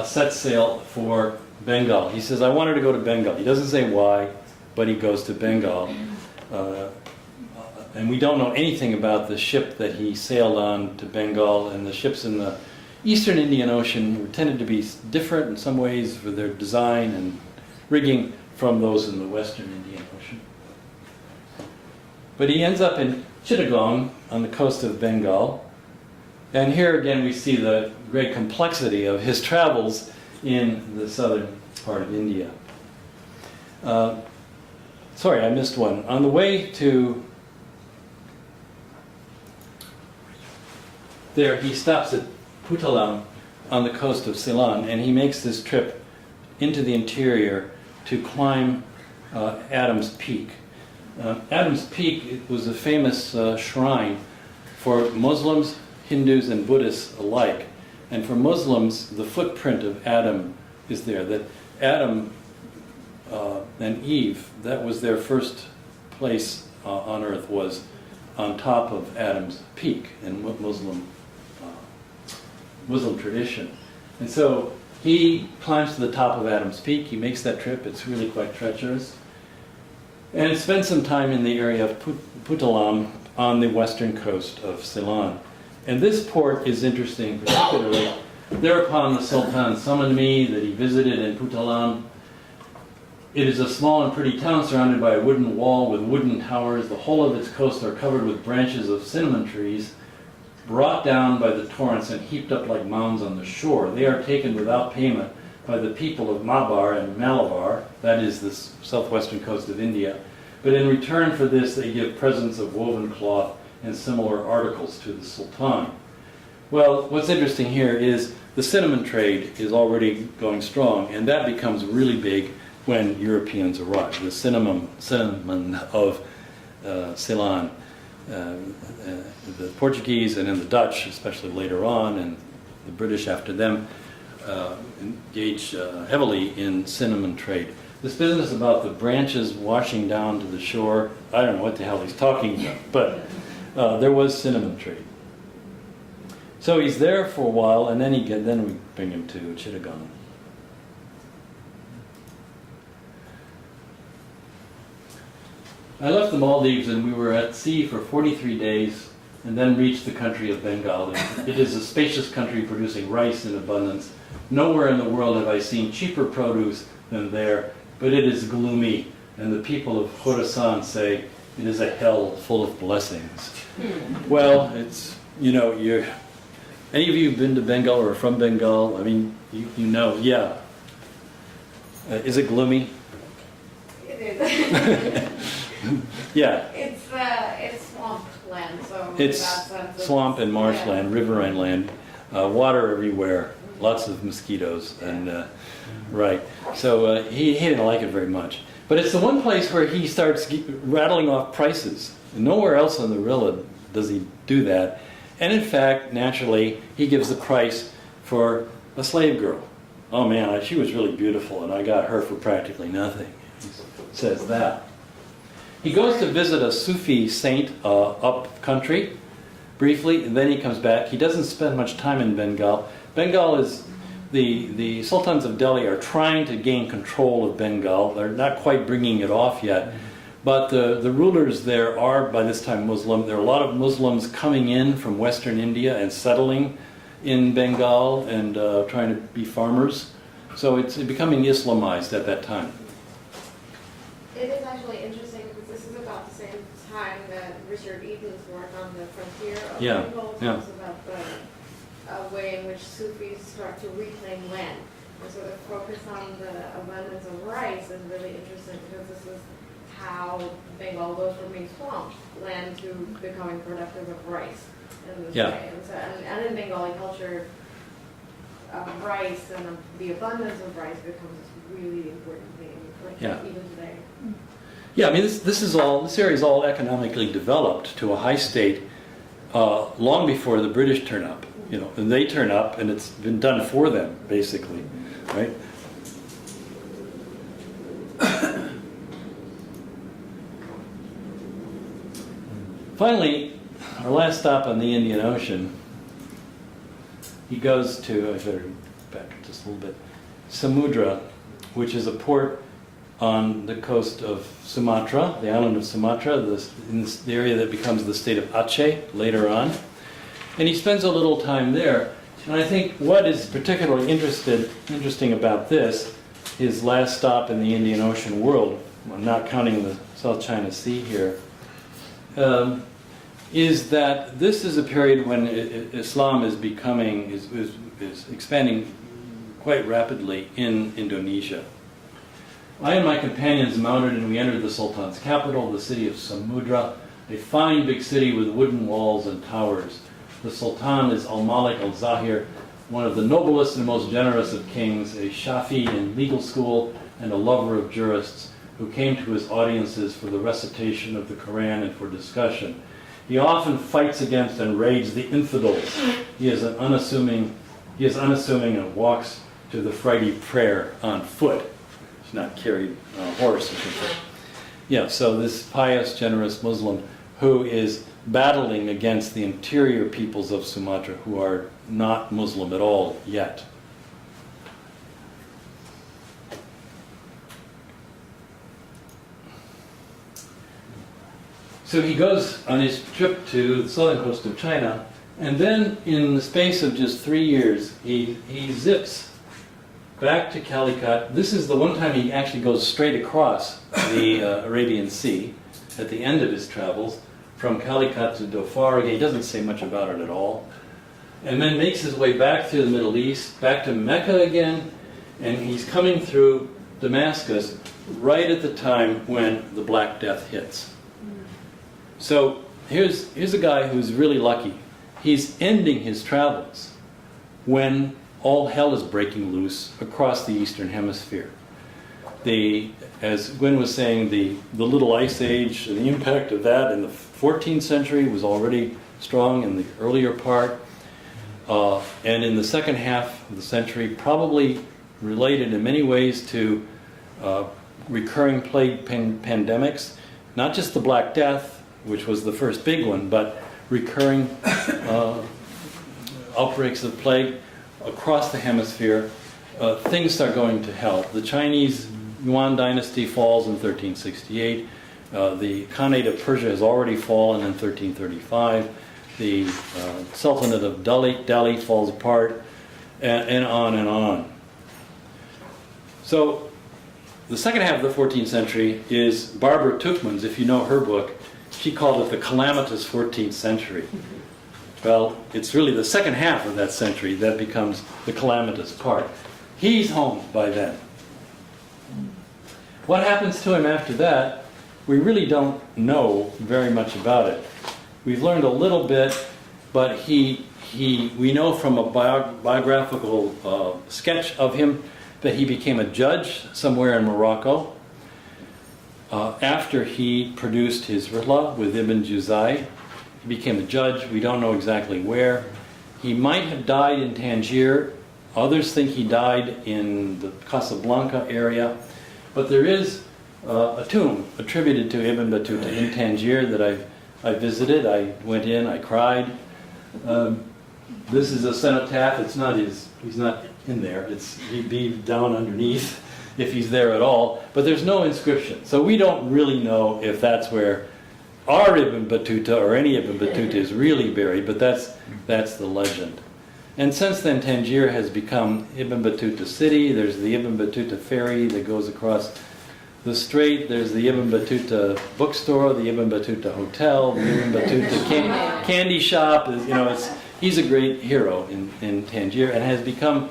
sets sail for Bengal. He says, I wanted to go to Bengal. He doesn't say why, but he goes to Bengal. And we don't know anything about the ship that he sailed on to Bengal, and the ships in the Eastern Indian Ocean tended to be different in some ways for their design and rigging from those in the Western Indian Ocean. But he ends up in Chittagong on the coast of Bengal. And here again we see the great complexity of his travels in the southern part of India. Sorry, I missed one. On the way to there, he stops at Puttalam on the coast of Ceylon, and he makes this trip into the interior to climb Adam's Peak. Adam's Peak was a famous shrine for Muslims, Hindus, and Buddhists alike. And for Muslims, the footprint of Adam is there. That Adam and Eve, that was their first place on earth, was on top of Adam's Peak in Muslim tradition. And so he climbs to the top of Adam's Peak. He makes that trip. It's really quite treacherous. And spends some time in the area of Puttalam on the western coast of Ceylon. And this port is interesting particularly. Thereupon the Sultan summoned me that he visited in Puttalam. It is a small and pretty town surrounded by a wooden wall with wooden towers. The whole of its coasts are covered with branches of cinnamon trees, brought down by the torrents and heaped up like mounds on the shore. They are taken without payment by the people of Malabar and Malabar, that is the southwestern coast of India. But in return for this, they give presents of woven cloth and similar articles to the Sultan. Well, what's interesting here is the cinnamon trade is already going strong, and that becomes really big when Europeans arrive. The cinnamon of Ceylon, the Portuguese and then the Dutch, especially later on, and the British after them, engage heavily in cinnamon trade. This business about the branches washing down to the shore, I don't know what the hell he's talking about, but there was cinnamon trade. So he's there for a while, and then we bring him to Chittagong. I left the Maldives and we were at sea for 43 days and then reached the country of Bengal. It is a spacious country producing rice in abundance. Nowhere in the world have I seen cheaper produce than there, but it is gloomy, and the people of Khorasan say it is a hell full of blessings. Well, it's, any of you have been to Bengal or are from Bengal? I mean, you know, yeah. Is it gloomy? It is. Yeah. It's swampland, so It's swamp and marshland, riverine land, water everywhere, lots of mosquitoes, and right. So he didn't like it very much. But it's the one place where he starts rattling off prices. Nowhere else on the Rilla does he do that. And in fact, naturally, he gives the price for a slave girl. Oh man, she was really beautiful, and I got her for practically nothing. He says that. He goes to visit a Sufi saint up country, briefly, and then he comes back. He doesn't spend much time in Bengal. Bengal is, the sultans of Delhi are trying to gain control of Bengal. They're not quite bringing it off yet. But the rulers there are, by this time, Muslim. There are a lot of Muslims coming in from Western India and settling in Bengal and trying to be farmers. So it's becoming Islamized at that time. It is actually interesting because this is about the same time that Richard Eaton's work on the frontier of Bengal talks about the way in which Sufis start to reclaim land. And so the focus on the abundance of rice is really interesting because this is how Bengal goes from being swamp land to becoming productive of rice in this way. And, so, and in Bengali culture, rice and the abundance of rice becomes this really important thing, like even today. Yeah, I mean, this area is all economically developed to a high state long before the British turn up. And they turn up, and it's been done for them, basically, right? Finally, our last stop on the Indian Ocean, he goes to, I better back just a little bit, Samudra, which is a port on the coast of Sumatra, the island of Sumatra, in the area that becomes the state of Aceh later on. And he spends a little time there. And I think what is particularly interesting about this, his last stop in the Indian Ocean world, I'm not counting the South China Sea here, is that this is a period when Islam is expanding quite rapidly in Indonesia. I and my companions mounted and we entered the Sultan's capital, the city of Samudra, a fine big city with wooden walls and towers. The Sultan is Al-Malik al-Zahir, one of the noblest and most generous of kings, a Shafi in legal school and a lover of jurists, who came to his audiences for the recitation of the Quran and for discussion. He often fights against and raids the infidels. He is unassuming and walks to the Friday prayer on foot. He's not carried on a horse, I should say. Yeah, so this pious, generous Muslim who is battling against the interior peoples of Sumatra who are not Muslim at all yet. So he goes on his trip to the southern coast of China, and then in the space of just 3 years, he zips back to Calicut. This is the one time he actually goes straight across the Arabian Sea at the end of his travels, from Calicut to Dhofar. Again, he doesn't say much about it at all. And then makes his way back through the Middle East, back to Mecca again, and he's coming through Damascus right at the time when the Black Death hits. So here's a guy who's really lucky. He's ending his travels when all hell is breaking loose across the Eastern Hemisphere. As Gwen was saying, the Little Ice Age, the impact of that in the 14th century was already strong in the earlier part. And in the second half of the century, probably related in many ways to recurring plague pandemics, not just the Black Death, which was the first big one, but recurring outbreaks of plague across the hemisphere. Things start going to hell. The Chinese Yuan dynasty falls in 1368. The Khanate of Persia has already fallen in 1335. The Sultanate of Delhi falls apart, and on and on. So the second half of the 14th century is Barbara Tuchman's, if you know her book. She called it the calamitous 14th century. Well, it's really the second half of that century that becomes the calamitous part. He's home by then. What happens to him after that, we really don't know very much about it. We've learned a little bit, but we know from a biographical sketch of him that he became a judge somewhere in Morocco. After he produced his Rihla with Ibn Juzai, he became a judge. We don't know exactly where. He might have died in Tangier. Others think he died in the Casablanca area. But there is a tomb attributed to Ibn Battuta in Tangier that I visited. I went in, I cried. This is a cenotaph. He's not in there. He'd be down underneath if he's there at all. But there's no inscription. So we don't really know if that's where our Ibn Battuta or any Ibn Battuta is really buried, but that's the legend. And since then, Tangier has become Ibn Battuta City. There's the Ibn Battuta ferry that goes across the strait. There's the Ibn Battuta bookstore, the Ibn Battuta hotel, the Ibn Battuta candy shop. He's a great hero in Tangier and has become,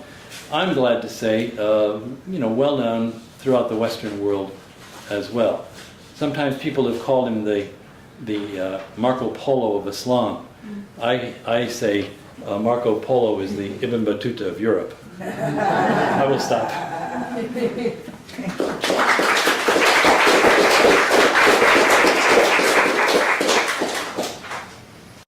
I'm glad to say, well known throughout the Western world as well. Sometimes people have called him the Marco Polo of Islam. I say Marco Polo is the Ibn Battuta of Europe. I will stop.